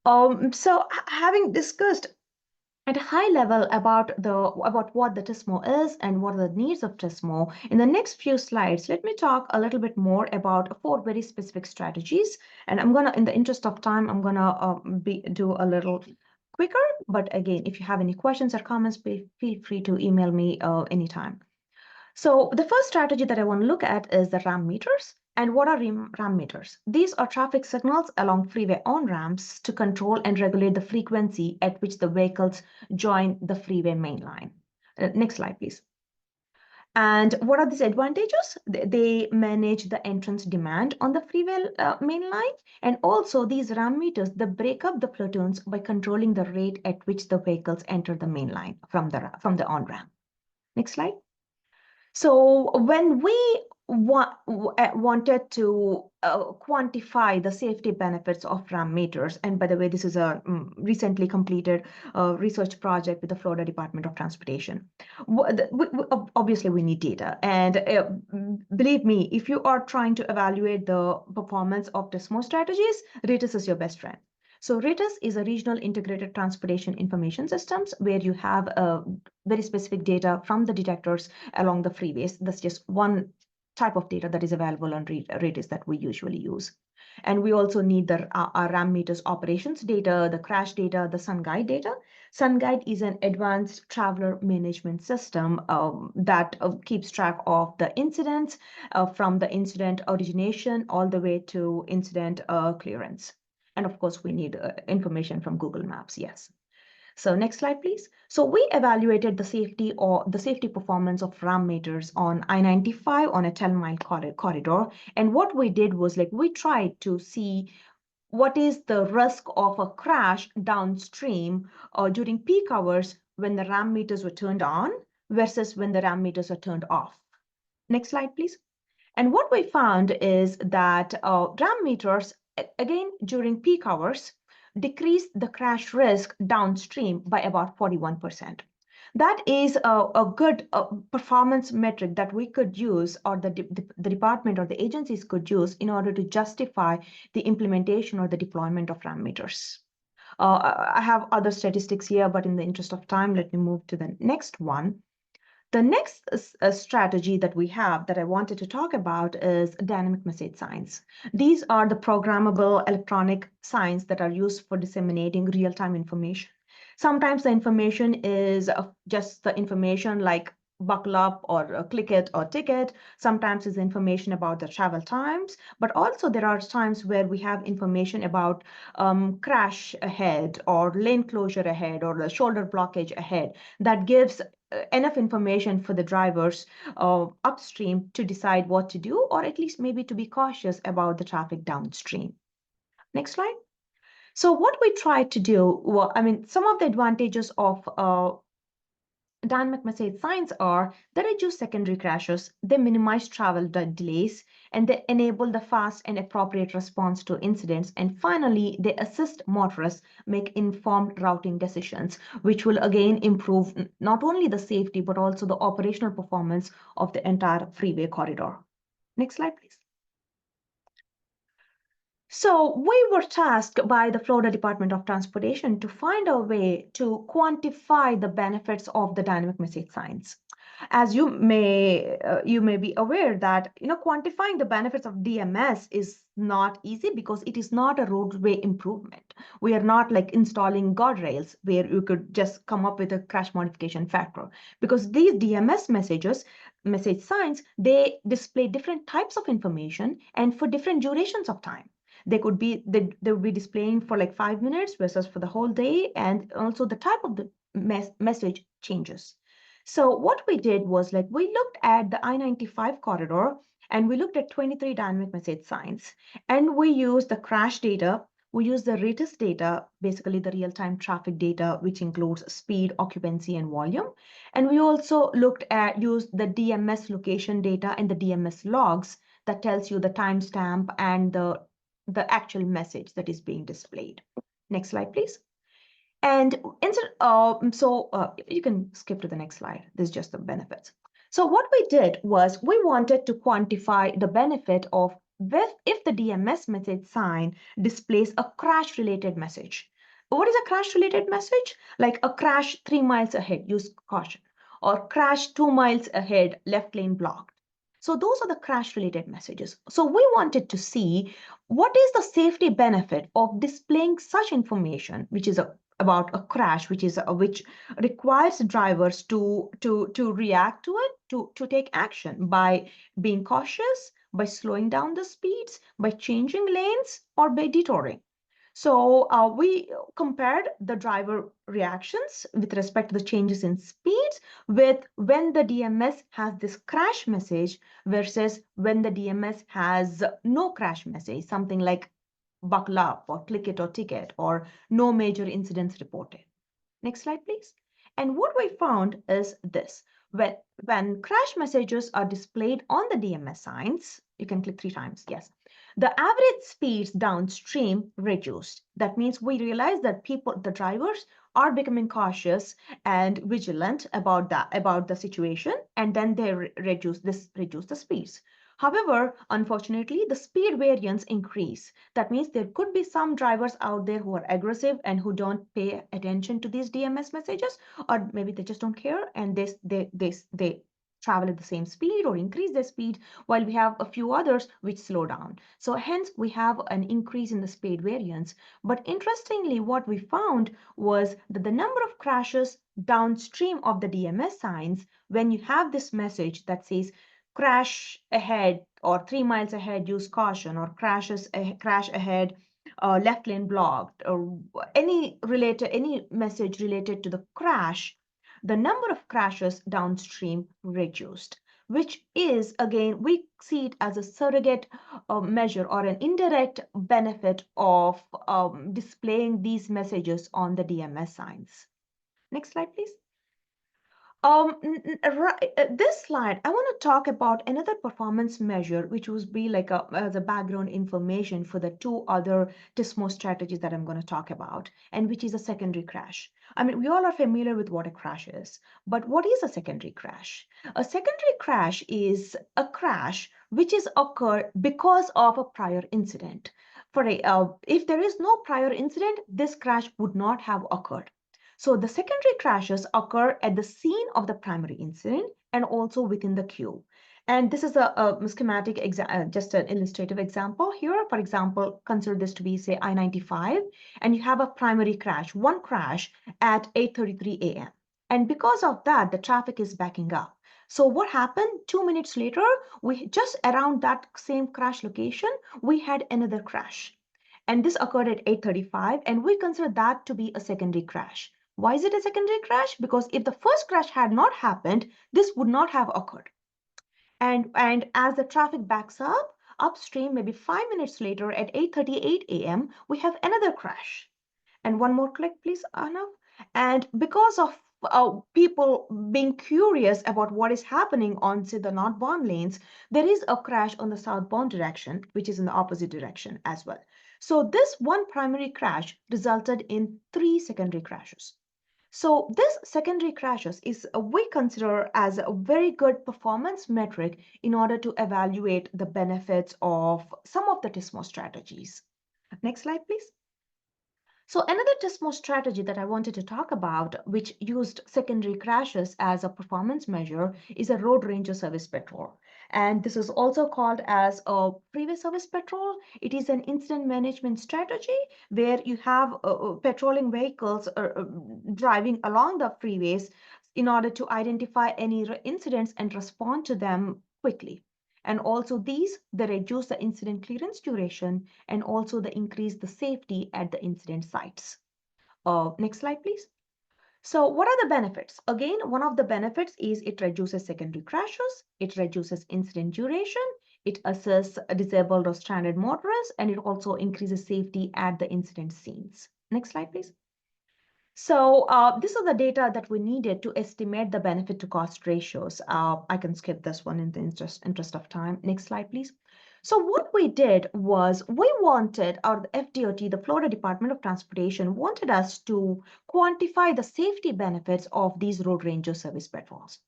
So having discussed at a high level about what the TSMO is and what are the needs of TSMO, in the next few slides, let me talk a little bit more about 4 very specific strategies. And I'm gonna, in the interest of time, I'm gonna do a little quicker. But again, if you have any questions or comments, feel free to email me anytime. So the first strategy that I want to look at is the RAM meters. And what are RAM meters? These are traffic signals along freeway on-ramps to control and regulate the frequency at which the vehicles join the freeway main line. Next slide, please. And what are these advantages? They manage the entrance demand on the freeway main line. And also these RAM meters, they break up the platoons by controlling the rate at which the vehicles enter the main line from the on-ramp. Next slide. So when we wanted to quantify the safety benefits of RAM meters, and by the way, this is a recently completed research project with the Florida Department of Transportation. Obviously, we need data. And believe me, if you are trying to evaluate the performance of TSMO strategies, RITIS is your best friend. So RITIS is a regional integrated transportation information systems where you have very specific data from the detectors along the freeways. That's just one type of data that is available on RITIS that we usually use. And we also need our RAM meters operations data, the crash data, the SunGuide data. SunGuide is an advanced traveler management system that keeps track of the incidents from the incident origination all the way to incident clearance. And of course, we need information from Google Maps, yes. So next slide, please. So we evaluated the safety performance of RAM meters on I-95 on a 10-mile corridor. And what we did was we tried to see what is the risk of a crash downstream during peak hours when the RAM meters were turned on versus when the RAM meters are turned off. Next slide, please. And what we found is that RAM meters, again, during peak hours, decrease the crash risk downstream by about 41%. That is a good performance metric that we could use, or the department or the agencies could use in order to justify the implementation or the deployment of RAM meters. I have other statistics here, but in the interest of time, let me move to the next one. The next strategy that we have that I wanted to talk about is dynamic message signs. These are the programmable electronic signs that are used for disseminating real-time information. Sometimes the information is just the information like buckle up or click it or ticket. Sometimes it's information about the travel times, but also there are times where we have information about crash ahead or lane closure ahead or the shoulder blockage ahead that gives enough information for the drivers upstream to decide what to do, or at least maybe to be cautious about the traffic downstream. Next slide. So what we tried to do, well, I mean, some of the advantages of dynamic message signs are they reduce secondary crashes, they minimize travel delays, and they enable the fast and appropriate response to incidents. And finally, they assist motorists make informed routing decisions, which will again improve not only the safety, but also the operational performance of the entire freeway corridor. Next slide, please. So we were tasked by the Florida Department of Transportation to find a way to quantify the benefits of the dynamic message signs. As you may be aware that quantifying the benefits of DMS is not easy because it is not a roadway improvement. We are not like installing guardrails where you could just come up with a crash modification factor, because these DMS message signs, they display different types of information and for different durations of time. They would be displaying for like 5 minutes versus for the whole day, and also the type of the message changes. So what we did was like we looked at the I-95 corridor and we looked at 23 dynamic message signs, and we used the crash data. We used the RATIS data, basically the real-time traffic data, which includes speed, occupancy, and volume. And we also used the DMS location data and the DMS logs that tells you the timestamp and the actual message that is being displayed. Next slide, please. And you can skip to the next slide. This is just the benefits. So what we did was we wanted to quantify the benefit of if the DMS message sign displays a crash-related message. What is a crash-related message? Like a crash 3 miles ahead, use caution, or crash 2 miles ahead, left lane blocked. So those are the crash-related messages. So we wanted to see what is the safety benefit of displaying such information, which is about a crash, which requires drivers to react to it, to take action by being cautious, by slowing down the speeds, by changing lanes, or by detouring. So we compared the driver reactions with respect to the changes in speeds with when the DMS has this crash message versus when the DMS has no crash message, something like buckle up or click it or ticket or no major incidents reported. Next slide, please. And what we found is this. When crash messages are displayed on the DMS signs, you can click 3 times, yes. The average speeds downstream reduced. That means we realize that the drivers are becoming cautious and vigilant about the situation, and then they reduce the speeds. However, unfortunately, the speed variance increase. That means there could be some drivers out there who are aggressive and who don't pay attention to these DMS messages, or maybe they just don't care and they travel at the same speed or increase their speed, while we have a few others which slow down. So hence we have an increase in the speed variance. But interestingly, what we found was that the number of crashes downstream of the DMS signs, when you have this message that says crash ahead or 3 miles ahead, use caution, or crash ahead, left lane blocked, or any message related to the crash, the number of crashes downstream reduced, which is, again, we see it as a surrogate measure or an indirect benefit of displaying these messages on the DMS signs. Next slide, please. This slide, I want to talk about another performance measure, which would be like as a background information for the 2 other TSMO strategies that I'm going to talk about, and which is a secondary crash. I mean, we all are familiar with what a crash is, but what is a secondary crash? A secondary crash is a crash which is occurred because of a prior incident. if there is no prior incident, this crash would not have occurred. So the secondary crashes occur at the scene of the primary incident and also within the queue. And this is a schematic, just an illustrative example here. For example, consider this to be, say, I-95, and you have a primary crash, one crash at 8:33 a.m. And because of that, the traffic is backing up. So what happened 2 minutes later, we just around that same crash location, we had another crash. And this occurred at 8:35, and we consider that to be a secondary crash. Why is it a secondary crash? Because if the first crash had not happened, this would not have occurred. And as the traffic backs up, upstream, maybe 5 minutes later at 8:38 a.m., we have another crash. And one more click, please, Anna. And because of people being curious about what is happening on, say, the northbound lanes, there is a crash on the southbound direction, which is in the opposite direction as well. So this one primary crash resulted in 3 secondary crashes. So this secondary crashes is we consider as a very good performance metric in order to evaluate the benefits of some of the TSMO strategies. Next slide, please. So another TSMO strategy that I wanted to talk about, which used secondary crashes as a performance measure, is a road ranger service patrol. And this is also called as a freeway service patrol. It is an incident management strategy where you have patrolling vehicles driving along the freeways in order to identify any incidents and respond to them quickly. And also they reduce the incident clearance duration and also they increase the safety at the incident sites. Next slide, please. So what are the benefits? Again, one of the benefits is it reduces secondary crashes, it reduces incident duration, it assists disabled or stranded motorists, and it also increases safety at the incident scenes. Next slide, please. So this is the data that we needed to estimate the benefit to cost ratios. I can skip this one in the interest of time. Next slide, please. So what we did was we wanted, or the FDOT, the Florida Department of Transportation, wanted us to quantify the safety benefits of these road ranger service patrols.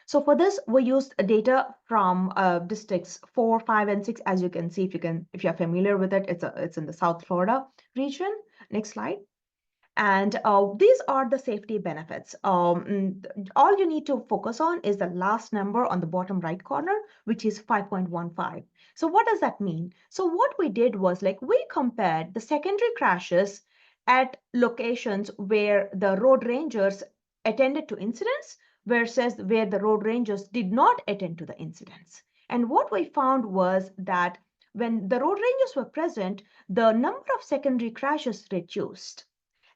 So for this, we used data from districts 4, 5, and 6. As you can see, if you're familiar with it, it's in the South Florida region. Next slide. And these are the safety benefits. All you need to focus on is the last number on the bottom right corner, which is 5.15. So what does that mean? So what we did was we compared the secondary crashes at locations where the road rangers attended to incidents versus where the road rangers did not attend to the incidents. And what we found was that when the road rangers were present, the number of secondary crashes reduced.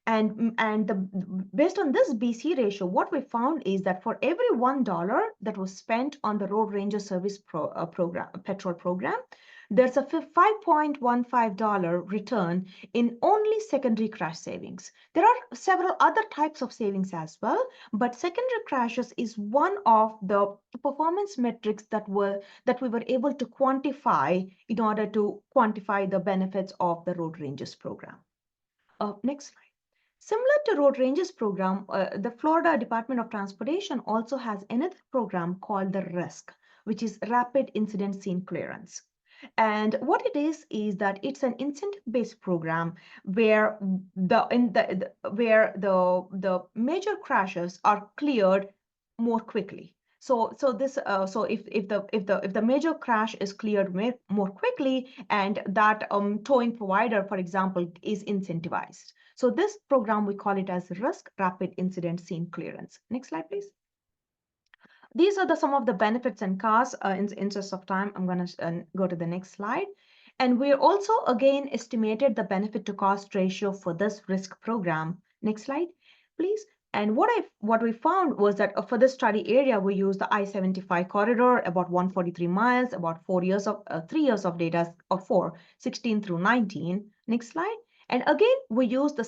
Based on this BC ratio, what we found is that for every $1 that was spent on the road ranger service petrol program, there's a $5.15 return in only secondary crash savings. There are several other types of savings as well, but secondary crashes is one of the performance metrics that we were able to quantify in order to quantify the benefits of the road rangers program. Next slide. Similar to Road Rangers program, the Florida Department of Transportation also has another program called the RISC, which is Rapid Incident Scene Clearance. And what it is that it's an incentive-based program where the major crashes are cleared more quickly. So if the major crash is cleared more quickly, and that towing provider, for example, is incentivized. So this program, we call it as RISC, Rapid Incident Scene Clearance. Next slide, please. These are some of the benefits and costs. In the interest of time, I'm going to go to the next slide. And we also, again, estimated the benefit to cost ratio for this RISC program. Next slide, please. And what we found was that for this study area, we used the I-75 corridor, about 143 miles, about 3 years of data, or 16 through 19. Next slide. And again, we use the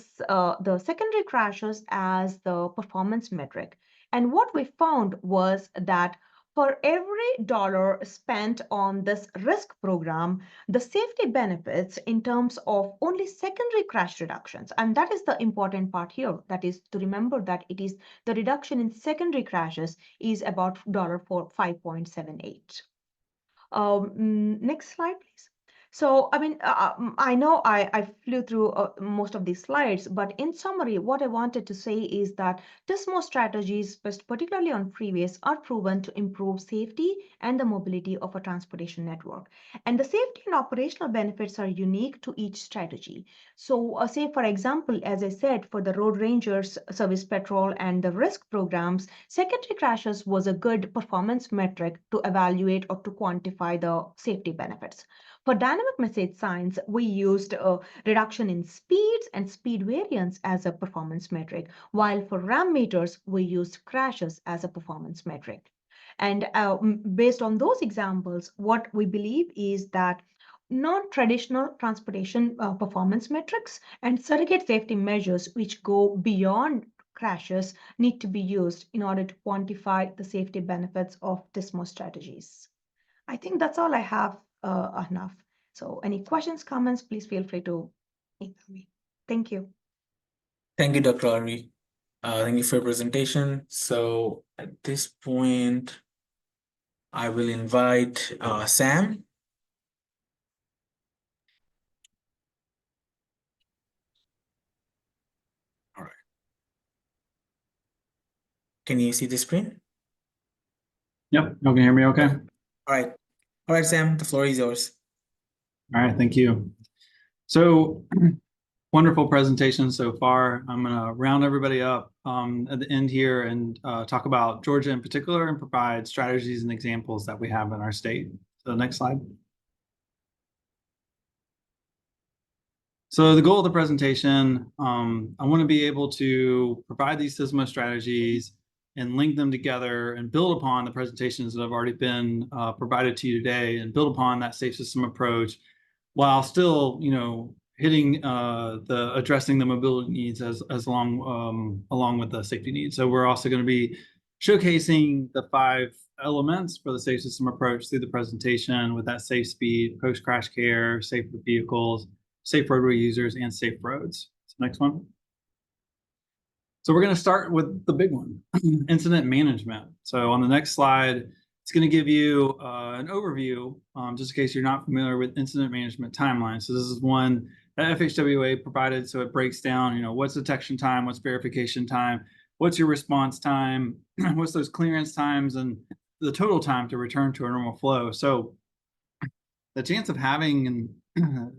secondary crashes as the performance metric. And what we found was that for every dollar spent on this RISC program, the safety benefits in terms of only secondary crash reductions, and that is the important part here, that is to remember that it is the reduction in secondary crashes is about $5.78. Next slide, please. So, I mean, I know I flew through most of these slides, but in summary, what I wanted to say is that TSMO strategies, particularly on freeways, are proven to improve safety and the mobility of a transportation network. And the safety and operational benefits are unique to each strategy. So, say, for example, as I said, for the Road Rangers service patrol and the risk programs, secondary crashes was a good performance metric to evaluate or to quantify the safety benefits. For dynamic message signs, we used a reduction in speeds and speed variance as a performance metric, while for RAM meters, we used crashes as a performance metric. And based on those examples, what we believe is that non-traditional transportation performance metrics and surrogate safety measures which go beyond crashes need to be used in order to quantify the safety benefits of TSMO strategies. I think that's all I have enough. So any questions, comments, please feel free to email me. Thank you. Thank you, Dr. Ari. Thank you for your presentation. So at this point, I will invite Sam. All right. Can you see the screen? Yep, you can hear me okay? All right. All right, Sam, the floor is yours. All right, thank you. So wonderful presentation so far. I'm going to round everybody up at the end here and talk about Georgia in particular and provide strategies and examples that we have in our state. So next slide. So the goal of the presentation, I want to be able to provide these TSMO strategies and link them together and build upon the presentations that have already been provided to you today and build upon that safe system approach while still, hitting addressing the mobility needs as along with the safety needs. So we're also going to be showcasing the 5 elements for the safe system approach through the presentation with that safe speed, post-crash care, safe vehicles, safe roadway users, and safe roads. So next one. So we're going to start with the big one, incident management. So on the next slide, it's going to give you an overview, just in case you're not familiar with incident management timelines. So this is one that FHWA provided, so it breaks down, what's detection time, what's verification time, what's your response time, what's those clearance times, and the total time to return to a normal flow. So the chance of having, and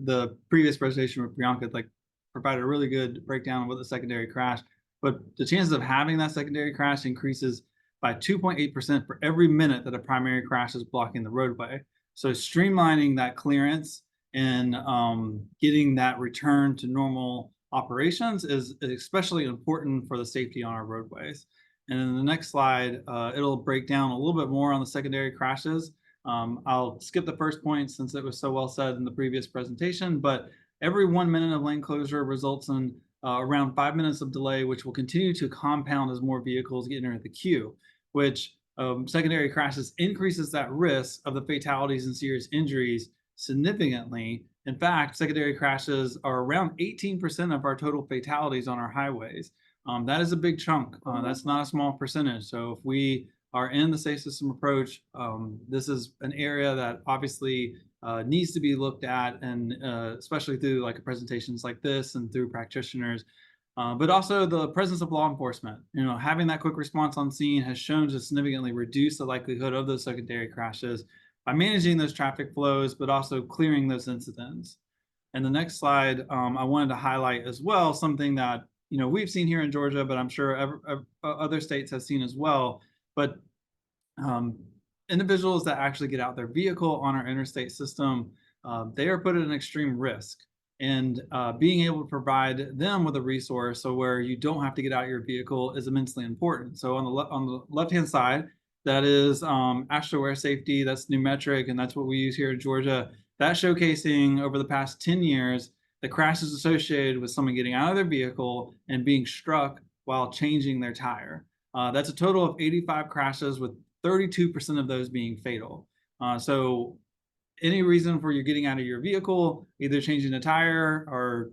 the previous presentation with Priyanka provided a really good breakdown of what the secondary crash, but the chances of having that secondary crash increases by 2.8% for every minute that a primary crash is blocking the roadway. So streamlining that clearance and getting that return to normal operations is especially important for the safety on our roadways. And in the next slide, it'll break down a little bit more on the secondary crashes. I'll skip the first point since it was so well said in the previous presentation, but every 1 minute of lane closure results in around 5 minutes of delay, which will continue to compound as more vehicles get into the queue, which secondary crashes increases that risk of the fatalities and serious injuries significantly. In fact, secondary crashes are around 18% of our total fatalities on our highways. That is a big chunk. That's not a small percentage. So if we are in the safe system approach, this is an area that obviously needs to be looked at, and especially through presentations like this and through practitioners, but also the presence of law enforcement. Having that quick response on scene has shown to significantly reduce the likelihood of those secondary crashes by managing those traffic flows, but also clearing those incidents. And the next slide, I wanted to highlight as well something that we've seen here in Georgia, but I'm sure other states have seen as well. But individuals that actually get out their vehicle on our interstate system, they are put at an extreme risk. And being able to provide them with a resource so where you don't have to get out your vehicle is immensely important. So on the left-hand side, that is AstroWare safety, that's new metric, and that's what we use here in Georgia. That's showcasing over the past 10 years the crashes associated with someone getting out of their vehicle and being struck while changing their tire. That's a total of 85 crashes, with 32% of those being fatal. So any reason for you getting out of your vehicle, either changing the tire or,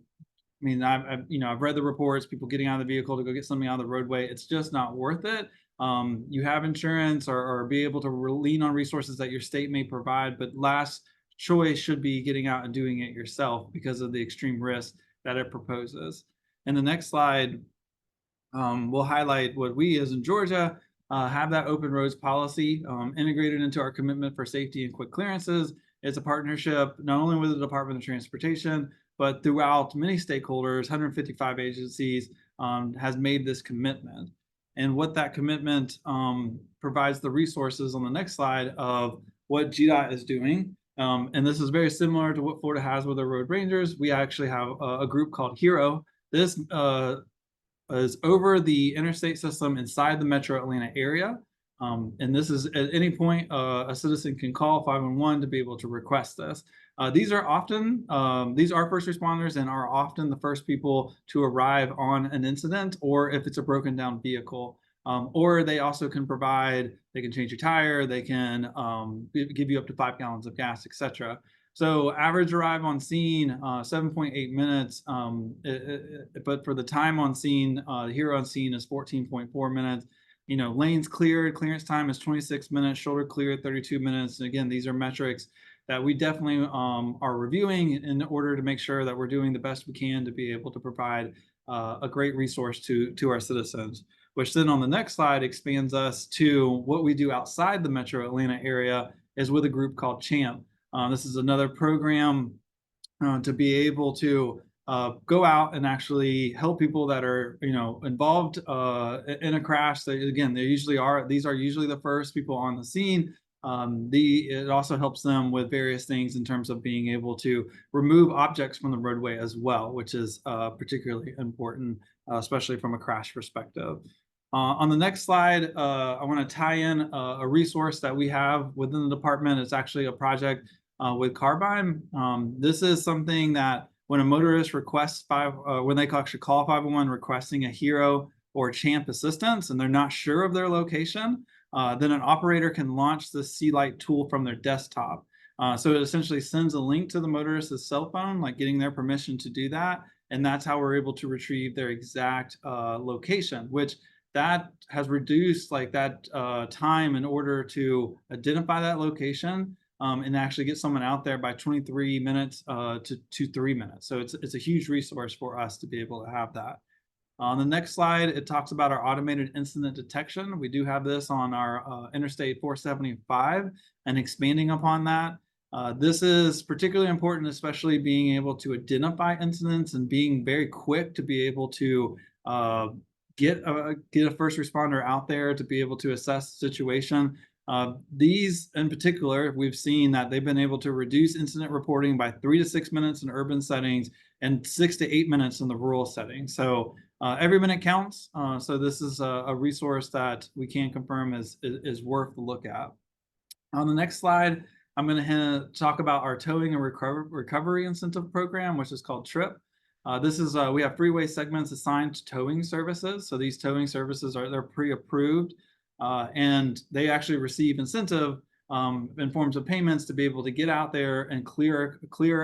I've read the reports, people getting out of the vehicle to go get something out of the roadway, it's just not worth it. You have insurance or be able to lean on resources that your state may provide, but last choice should be getting out and doing it yourself because of the extreme risk that it proposes. In the next slide, we'll highlight what we as in Georgia have that open roads policy integrated into our commitment for safety and quick clearances. It's a partnership not only with the Department of Transportation, but throughout many stakeholders, 155 agencies has made this commitment. And what that commitment provides the resources on the next slide of what GDOT is doing. And this is very similar to what Florida has with their road rangers. We actually have a group called HERO. This is over the interstate system inside the metro Atlanta area. And this is at any point a citizen can call 511 to be able to request this. These are first responders and are often the first people to arrive on an incident, or if it's a broken down vehicle. Or they also can provide, they can change your tire, they can give you up to 5 gallons of gas, etc. So average arrive on scene, 7.8 minutes, but for the time on scene, here on scene is 14.4 minutes. You know, lanes cleared, clearance time is 26 minutes, shoulder cleared 32 minutes. And again, these are metrics that we definitely are reviewing in order to make sure that we're doing the best we can to be able to provide a great resource to our citizens, which then on the next slide expands us to what we do outside the metro Atlanta area is with a group called CHAMP. This is another program to be able to go out and actually help people that are, you know, involved in a crash. Again, these are usually the first people on the scene. It also helps them with various things in terms of being able to remove objects from the roadway as well, which is particularly important, especially from a crash perspective. On the next slide, I want to tie in a resource that we have within the department. It's actually a project with Carbine. This is something that when a motorist requests when they actually call 511 requesting a HERO or CHAMP assistance and they're not sure of their location, then an operator can launch the C-Light tool from their desktop. So it essentially sends a link to the motorist's cell phone, like getting their permission to do that. And that's how we're able to retrieve their exact location, which that has reduced like that time in order to identify that location and actually get someone out there by 23 minutes to 3 minutes. So it's a huge resource for us to be able to have that. On the next slide, it talks about our automated incident detection. We do have this on our Interstate 475 and expanding upon that. This is particularly important, especially being able to identify incidents and being very quick to be able to get a first responder out there to be able to assess the situation. These in particular, we've seen that they've been able to reduce incident reporting by 3 to 6 minutes in urban settings and 6 to 8 minutes in the rural setting. So every minute counts. So this is a resource that we can confirm is worth the look at. On the next slide, I'm going to talk about our towing and recovery incentive program, which is called TRIP. This is we have freeway segments assigned to towing services. So these towing services they're pre-approved. And they actually receive incentive in forms of payments to be able to get out there and clear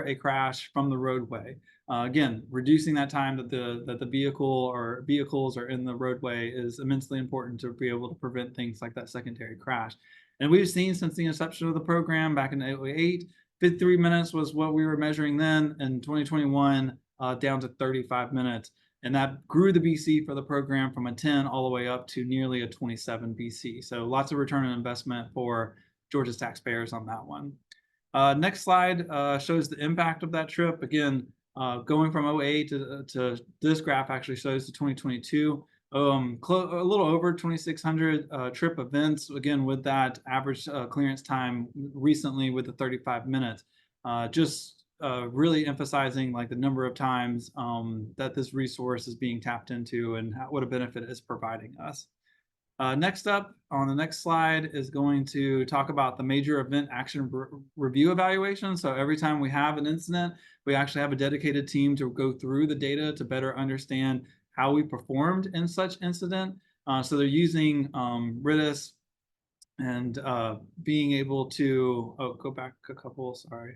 a crash from the roadway. Again, reducing that time that the vehicle or vehicles are in the roadway is immensely important to be able to prevent things like that secondary crash. And we've seen since the inception of the program back in 2008, 53 minutes was what we were measuring then. In 2021, down to 35 minutes. And that grew the BC for the program from a 10 all the way up to nearly a 27 BC. So lots of return on investment for Georgia's taxpayers on that one. Next slide shows the impact of that trip. Again, going from 08 to this graph actually shows to 2022, a little over 2,600 trip events. Again, with that average clearance time recently with the 35 minutes, really emphasizing like the number of times that this resource is being tapped into and what a benefit it's providing us. Next up on the next slide is going to talk about the major event action review evaluation. So every time we have an incident, we actually have a dedicated team to go through the data to better understand how we performed in such incident. So they're using RIDIS and being able to, go back a couple, sorry.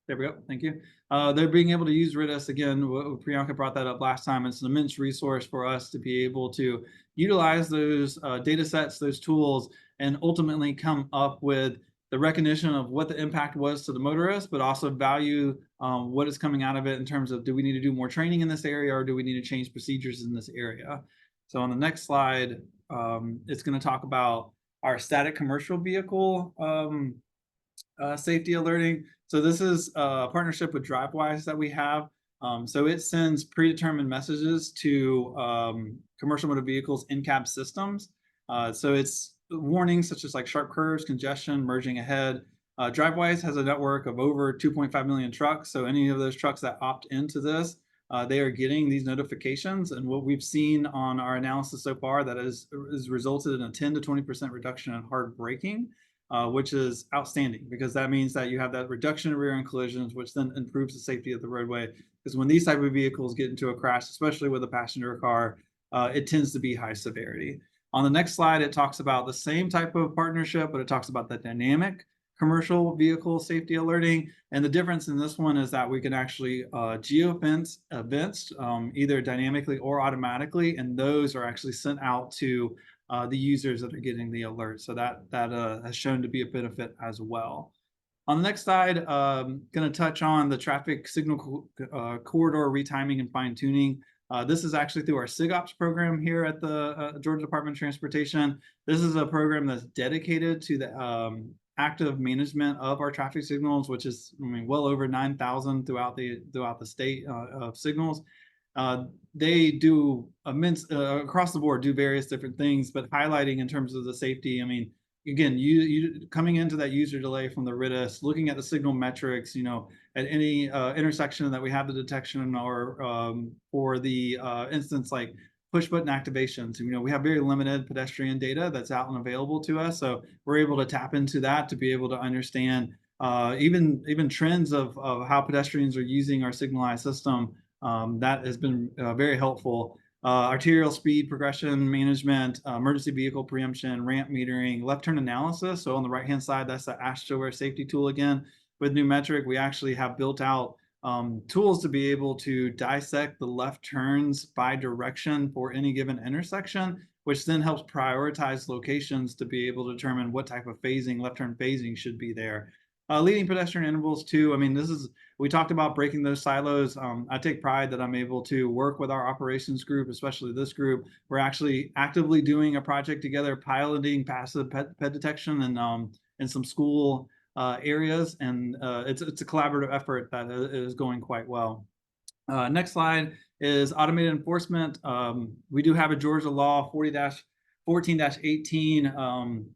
There we go. Thank you. They're being able to use RIDIS again. Priyanka brought that up last time. It's an immense resource for us to be able to utilize those data sets, those tools, and ultimately come up with the recognition of what the impact was to the motorist, but also value what is coming out of it in terms of, do we need to do more training in this area, or do we need to change procedures in this area? So on the next slide, it's going to talk about our static commercial vehicle safety alerting. So this is a partnership with DriveWise that we have. So it sends predetermined messages to commercial motor vehicles in-cab systems. So it's warnings such as like sharp curves, congestion, merging ahead. DriveWise has a network of over 2.5 million trucks. So any of those trucks that opt into this, they are getting these notifications. And what we've seen on our analysis so far, that has resulted in a 10 to 20% reduction in hard braking, which is outstanding, because that means that you have that reduction in rear end collisions, which then improves the safety of the roadway. Because when these type of vehicles get into a crash, especially with a passenger car, it tends to be high severity. On the next slide, it talks about the same type of partnership, but it talks about the dynamic commercial vehicle safety alerting. And the difference in this one is that we can actually geofence events, either dynamically or automatically, and those are actually sent out to the users that are getting the alert. So that has shown to be a benefit as well. On the next slide, going to touch on the traffic signal corridor retiming and fine tuning. This is actually through our SIGOPS program here at the Georgia Department of Transportation. This is a program that's dedicated to the active management of our traffic signals, which is, I mean, well over 9,000 throughout the state of signals. They do immense across the board, do various different things, but highlighting in terms of the safety. I mean, again, you coming into that user delay from the RIDIS, looking at the signal metrics, you know, at any intersection that we have the detection, or for the instance like push button activations. You know, we have very limited pedestrian data that's out and available to us, so we're able to tap into that to be able to understand even trends of how pedestrians are using our signalized system. That has been very helpful. Arterial speed progression management, emergency vehicle preemption, ramp metering, left turn analysis. So on the right hand side, that's the AshToware safety tool again. With NOMetric, we actually have built out tools to be able to dissect the left turns by direction for any given intersection, which then helps prioritize locations to be able to determine what type of phasing, left turn phasing should be there. Leading pedestrian intervals too. I mean, we talked about breaking those silos. I take pride that I'm able to work with our operations group, especially this group. We're actually actively doing a project together, piloting passive ped detection in some school areas, and it's a collaborative effort that is going quite well. Next slide is automated enforcement. We do have a Georgia law 14-18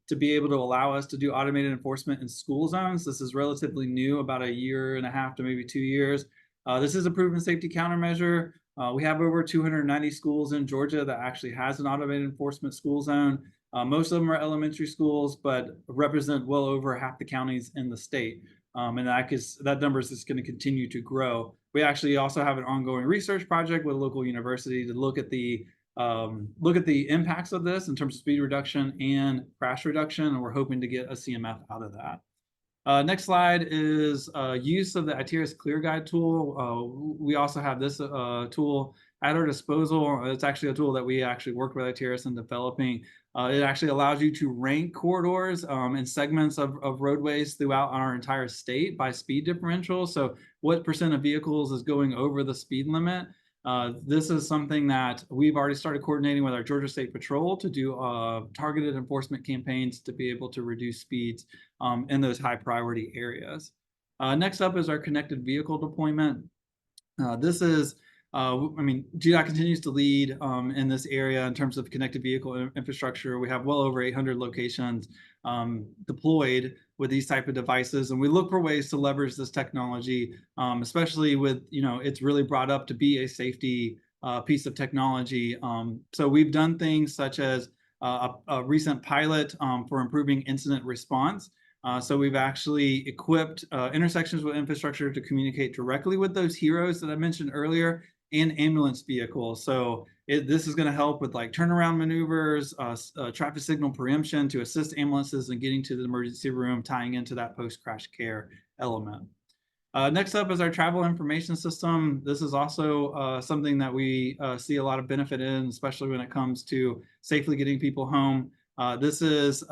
to be able to allow us to do automated enforcement in school zones. This is relatively new, about 1.5 years to maybe 2 years. This is a proven safety countermeasure. We have over 290 schools in Georgia that actually has an automated enforcement school zone. Most of them are elementary schools, but represent well over half the counties in the state. And that number is just going to continue to grow. We actually also have an ongoing research project with a local university to look at the impacts of this in terms of speed reduction and crash reduction, and we're hoping to get a CMF out of that. Next slide is use of the ITERIS Clear Guide tool. We also have this tool at our disposal. It's actually a tool that we actually worked with ITERIS in developing. It actually allows you to rank corridors and segments of roadways throughout our entire state by speed differential. So what percent of vehicles is going over the speed limit? This is something that we've already started coordinating with our Georgia State Patrol to do targeted enforcement campaigns to be able to reduce speeds in those high priority areas. Next up is our connected vehicle deployment. This is, I mean, GDOT continues to lead in this area in terms of connected vehicle infrastructure. We have well over 800 locations deployed with these type of devices, and we look for ways to leverage this technology, especially with, you know, it's really brought up to be a safety piece of technology. So we've done things such as a recent pilot for improving incident response. So we've actually equipped intersections with infrastructure to communicate directly with those heroes that I mentioned earlier, and ambulance vehicles. So this is going to help with like turnaround maneuvers, traffic signal preemption to assist ambulances in getting to the emergency room, tying into that post-crash care element. Next up is our travel information system. This is also something that we see a lot of benefit in, especially when it comes to safely getting people home. This is,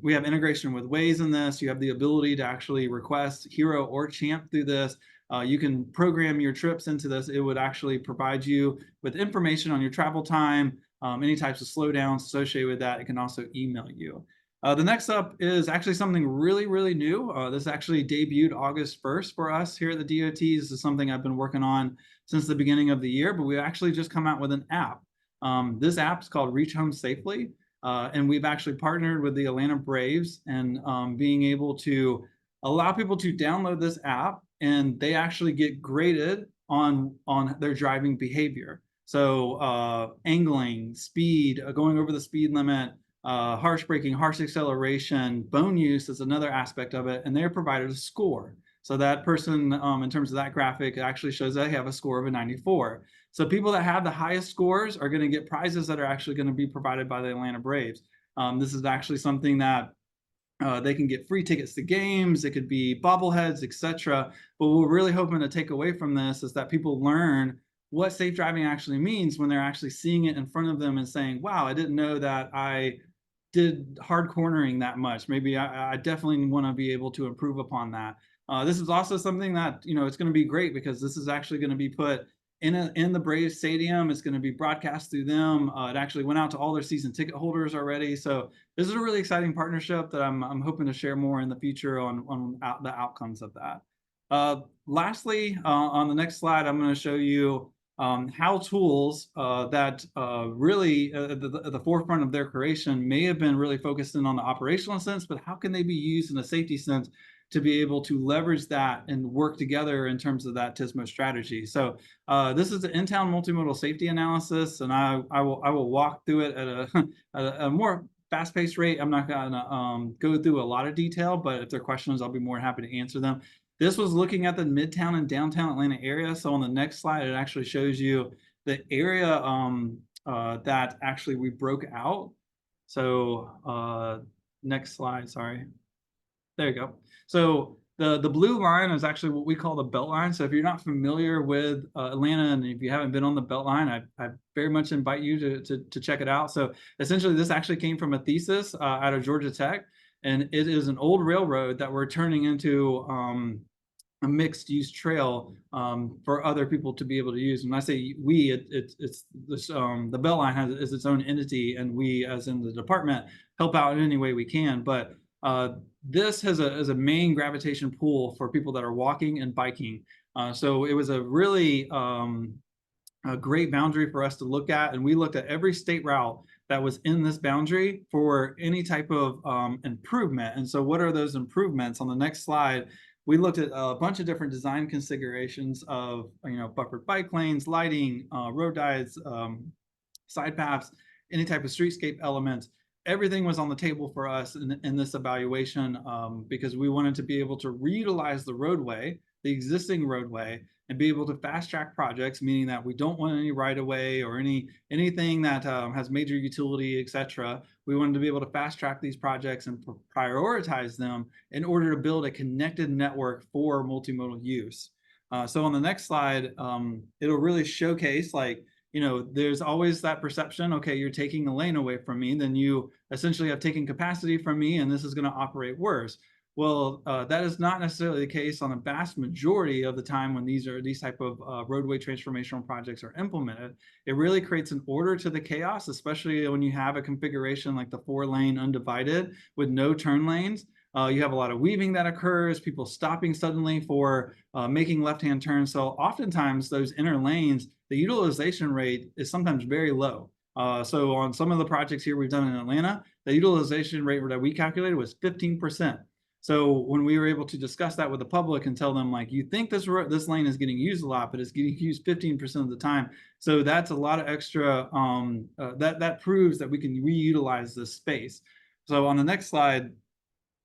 we have integration with Waze in this. You have the ability to actually request Hero or Champ through this. You can program your trips into this. It would actually provide you with information on your travel time, any types of slowdowns associated with that. It can also email you. The next up is actually something really, really new. This actually debuted August 1st for us here at the DOT. This is something I've been working on since the beginning of the year, but we actually just come out with an app. This app is called Reach Home Safely, and we've actually partnered with the Atlanta Braves and being able to allow people to download this app, and they actually get graded on their driving behavior. So angling, speed, going over the speed limit, harsh braking, harsh acceleration, bone use is another aspect of it, and they're provided a score. So that person, in terms of that graphic, it actually shows they have a score of a 94. So people that have the highest scores are going to get prizes that are actually going to be provided by the Atlanta Braves. This is actually something that they can get free tickets to games, it could be bobbleheads, etc. But what we're really hoping to take away from this is that people learn what safe driving actually means when they're actually seeing it in front of them and saying, wow, I didn't know that I did hard cornering that much. Maybe I definitely want to be able to improve upon that. This is also something that, it's going to be great because this is actually going to be put in the Braves Stadium. It's going to be broadcast through them. It actually went out to all their season ticket holders already. So this is a really exciting partnership that I'm hoping to share more in the future on the outcomes of that. Lastly, on the next slide, I'm going to show you how tools that really at the forefront of their creation may have been really focused in on the operational sense, but how can they be used in a safety sense to be able to leverage that and work together in terms of that TSMO strategy. So this is the in-town multimodal safety analysis, and I will walk through it at a more fast-paced rate. I'm not going to go through a lot of detail, but if there are questions, I'll be more than happy to answer them. This was looking at the Midtown and downtown Atlanta area. So on the next slide, it actually shows you the area that actually we broke out. So next slide, sorry. There you go. So the blue line is actually what we call the belt line. So if you're not familiar with Atlanta, and if you haven't been on the belt line, I very much invite you to check it out. So essentially, this actually came from a thesis out of Georgia Tech, and it is an old railroad that we're turning into a mixed-use trail for other people to be able to use. When I say we, it's this, the Beltline is its own entity, and we, as in the department, help out in any way we can. But this has a main gravitation pull for people that are walking and biking. So it was a really a great boundary for us to look at, and we looked at every state route that was in this boundary for any type of improvement. And so what are those improvements? On the next slide, we looked at a bunch of different design configurations of, buffered bike lanes, lighting, road diets, side paths, any type of streetscape elements. Everything was on the table for us in this evaluation because we wanted to be able to reutilize the roadway, the existing roadway, and be able to fast track projects, meaning that we don't want any right of way or anything that has major utility, etc. We wanted to be able to fast track these projects and prioritize them in order to build a connected network for multimodal use. So on the next slide, it'll really showcase, there's always that perception, okay, you're taking a lane away from me, then you essentially have taken capacity from me, and this is going to operate worse. Well, that is not necessarily the case on a vast majority of the time when these type of roadway transformational projects are implemented. It really creates an order to the chaos, especially when you have a configuration like the 4-lane undivided with no turn lanes. You have a lot of weaving that occurs, people stopping suddenly for making left-hand turns. So oftentimes those inner lanes, the utilization rate is sometimes very low. So on some of the projects here we've done in Atlanta, the utilization rate that we calculated was 15%. So when we were able to discuss that with the public and tell them, you think this lane is getting used a lot, but it's getting used 15% of the time. So that's a lot of extra, that proves that we can reutilize this space. So on the next slide,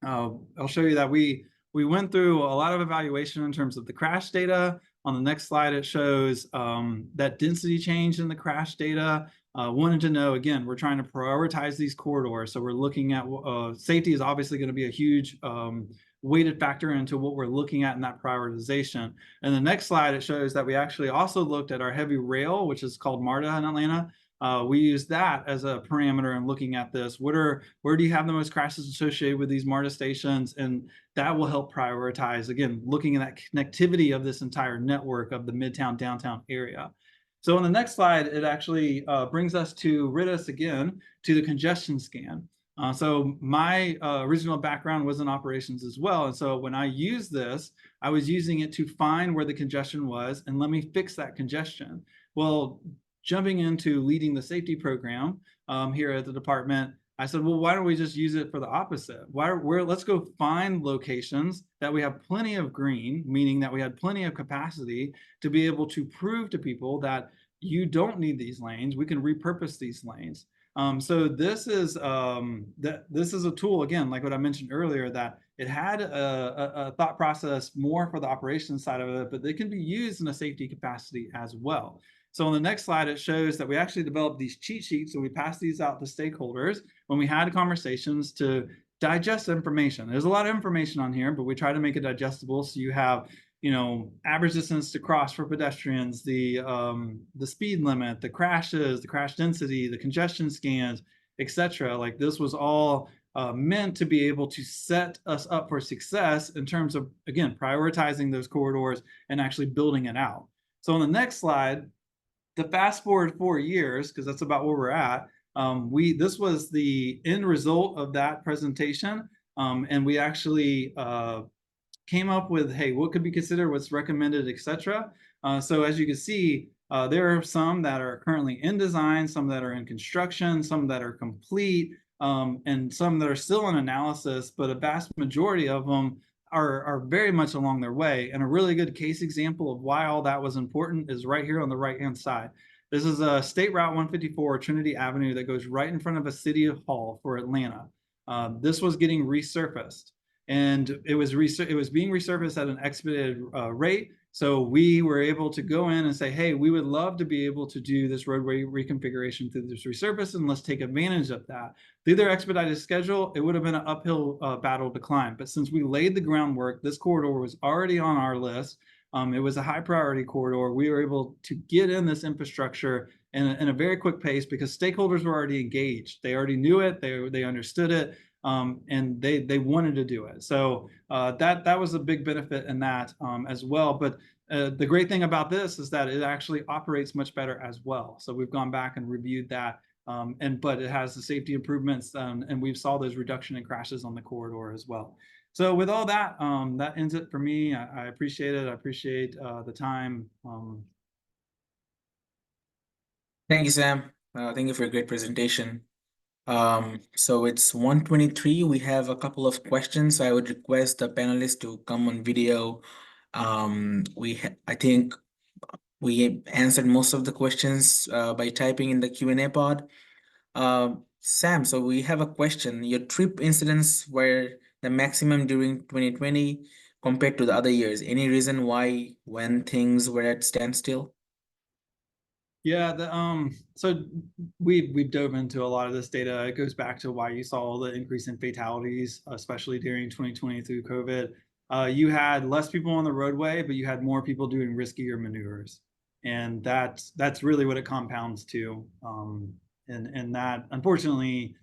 I'll show you that we went through a lot of evaluation in terms of the crash data. On the next slide, it shows that density change in the crash data. Wanted to know, again, we're trying to prioritize these corridors. So we're looking at safety is obviously going to be a huge weighted factor into what we're looking at in that prioritization. And the next slide, it shows that we actually also looked at our heavy rail, which is called MARTA in Atlanta. we use that as a parameter in looking at this. Where do you have the most crashes associated with these MARTA stations? And that will help prioritize, again, looking at that connectivity of this entire network of the Midtown downtown area. So on the next slide, it actually brings us to RITUS again, to the congestion scan. So my original background was in operations as well. And so when I used this, I was using it to find where the congestion was and let me fix that congestion. Well, jumping into leading the safety program here at the department, I said, well, why don't we just use it for the opposite? Let's go find locations that we have plenty of green, meaning that we had plenty of capacity to be able to prove to people that you don't need these lanes. We can repurpose these lanes. So this is a tool, again, like what I mentioned earlier, that it had a thought process more for the operations side of it, but they can be used in a safety capacity as well. So on the next slide, it shows that we actually developed these cheat sheets, and we passed these out to stakeholders when we had conversations to digest information. There's a lot of information on here, but we try to make it digestible. So you have, average distance to cross for pedestrians, the speed limit, the crashes, the crash density, the congestion scans, etc. Like this was all meant to be able to set us up for success in terms of, again, prioritizing those corridors and actually building it out. So on the next slide, to fast forward 4 years, because that's about where we're at, this was the end result of that presentation, and we actually came up with, hey, what could be considered, what's recommended, etc. So as you can see, there are some that are currently in design, some that are in construction, some that are complete, and some that are still in analysis, but a vast majority of them are very much along their way. And a really good case example of why all that was important is right here on the right-hand side. This is a State Route 154, Trinity Avenue, that goes right in front of a city hall for Atlanta. This was getting resurfaced, and it was being resurfaced at an expedited rate. So we were able to go in and say, hey, we would love to be able to do this roadway reconfiguration through this resurface, and let's take advantage of that. Through their expedited schedule, it would have been an uphill battle to climb. But since we laid the groundwork, this corridor was already on our list. It was a high priority corridor. We were able to get in this infrastructure in a very quick pace because stakeholders were already engaged. They already knew it. They understood it. And they wanted to do it. So that was a big benefit in that as well. But the great thing about this is that it actually operates much better as well. So we've gone back and reviewed that, but it has the safety improvements, and we've saw those reduction in crashes on the corridor as well. So with all that, that ends it for me. I appreciate it. I appreciate the time. Thank you, Sam. Thank you for a great presentation. So it's 1:23. We have a couple of questions. I would request the panelists to come on video. I think we answered most of the questions by typing in the Q&A pod. Sam, so we have a question. Your trip incidents were the maximum during 2020 compared to the other years. Any reason why when things were at standstill? Yeah, so we've dove into a lot of this data. It goes back to why you saw the increase in fatalities, especially during 2020 through COVID. You had less people on the roadway, but you had more people doing riskier maneuvers, and that's really what it compounds to. And that, unfortunately,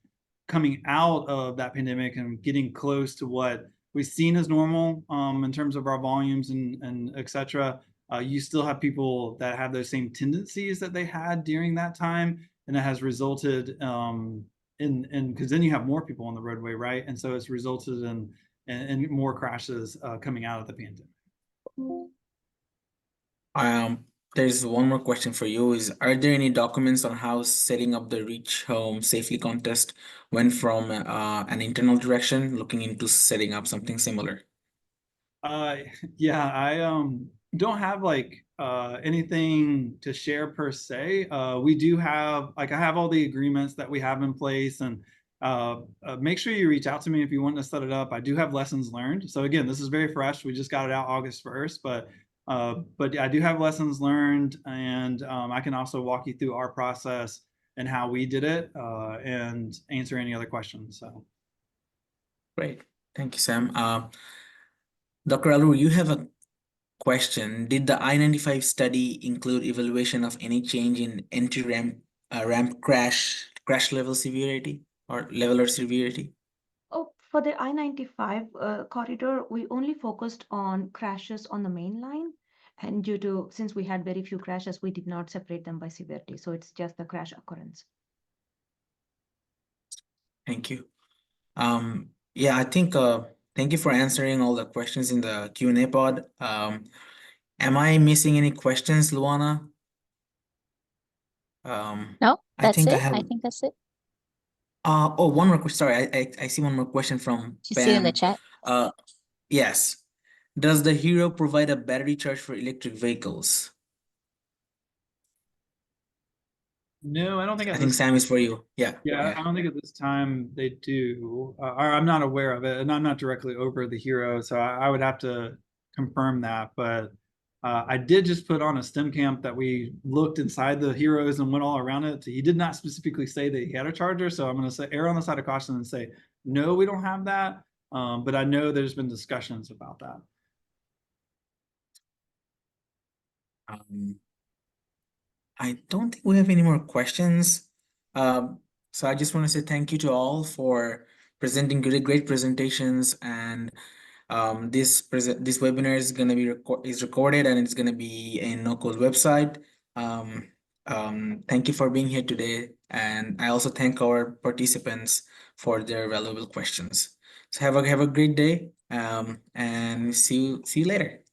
coming out of that pandemic and getting close to what we've seen as normal in terms of our volumes and et cetera, you still have people that have those same tendencies that they had during that time, and it has resulted in because then you have more people on the roadway, right? And so it's resulted in more crashes coming out of the pandemic. There's one more question for you. Are there any documents on how setting up the Reach Home Safely contest went from an internal direction, looking into setting up something similar? Yeah, I don't have like anything to share per se. We do have, I have all the agreements that we have in place, and make sure you reach out to me if you want to set it up. I do have lessons learned. So again, this is very fresh. We just got it out August 1st, but I do have lessons learned, and I can also walk you through our process and how we did it, and answer any other questions. So great, thank you, Sam. Dr. Alur, you have a question. Did the I-95 study include evaluation of any change in entry ramp ramp crash level severity or level or severity? Oh, for the I-95 corridor, we only focused on crashes on the main line. And since we had very few crashes, we did not separate them by severity. So it's just the crash occurrence. Thank you. Yeah, I think thank you for answering all the questions in the Q&A pod. Am I missing any questions, Luana? No, I that's think I it. have. I think that's it. Oh, one more question. Sorry, I see one more question from You see it in the Pam. chat. Yes. Does the Hero provide a battery charge for electric vehicles? No, I don't think I at think this. Sam is for you. Yeah. Yeah, I don't think at this time they do. Or I'm not aware of it, and I'm not directly over the Hero, so I would have to confirm that. But I did just put on a STEM camp that we looked inside the Heroes and went all around it. He did not specifically say that he had a charger, so I'm going to say err on the side of caution and say no, we don't have that. But I know there's been discussions about that. I don't think we have any more questions. So I just want to say thank you to all for presenting great presentations, and this webinar is going to be recorded and it's going to be in NOCoE website. Thank you for being here today, and I also thank our participants for their valuable questions. So have a great day, and see you later.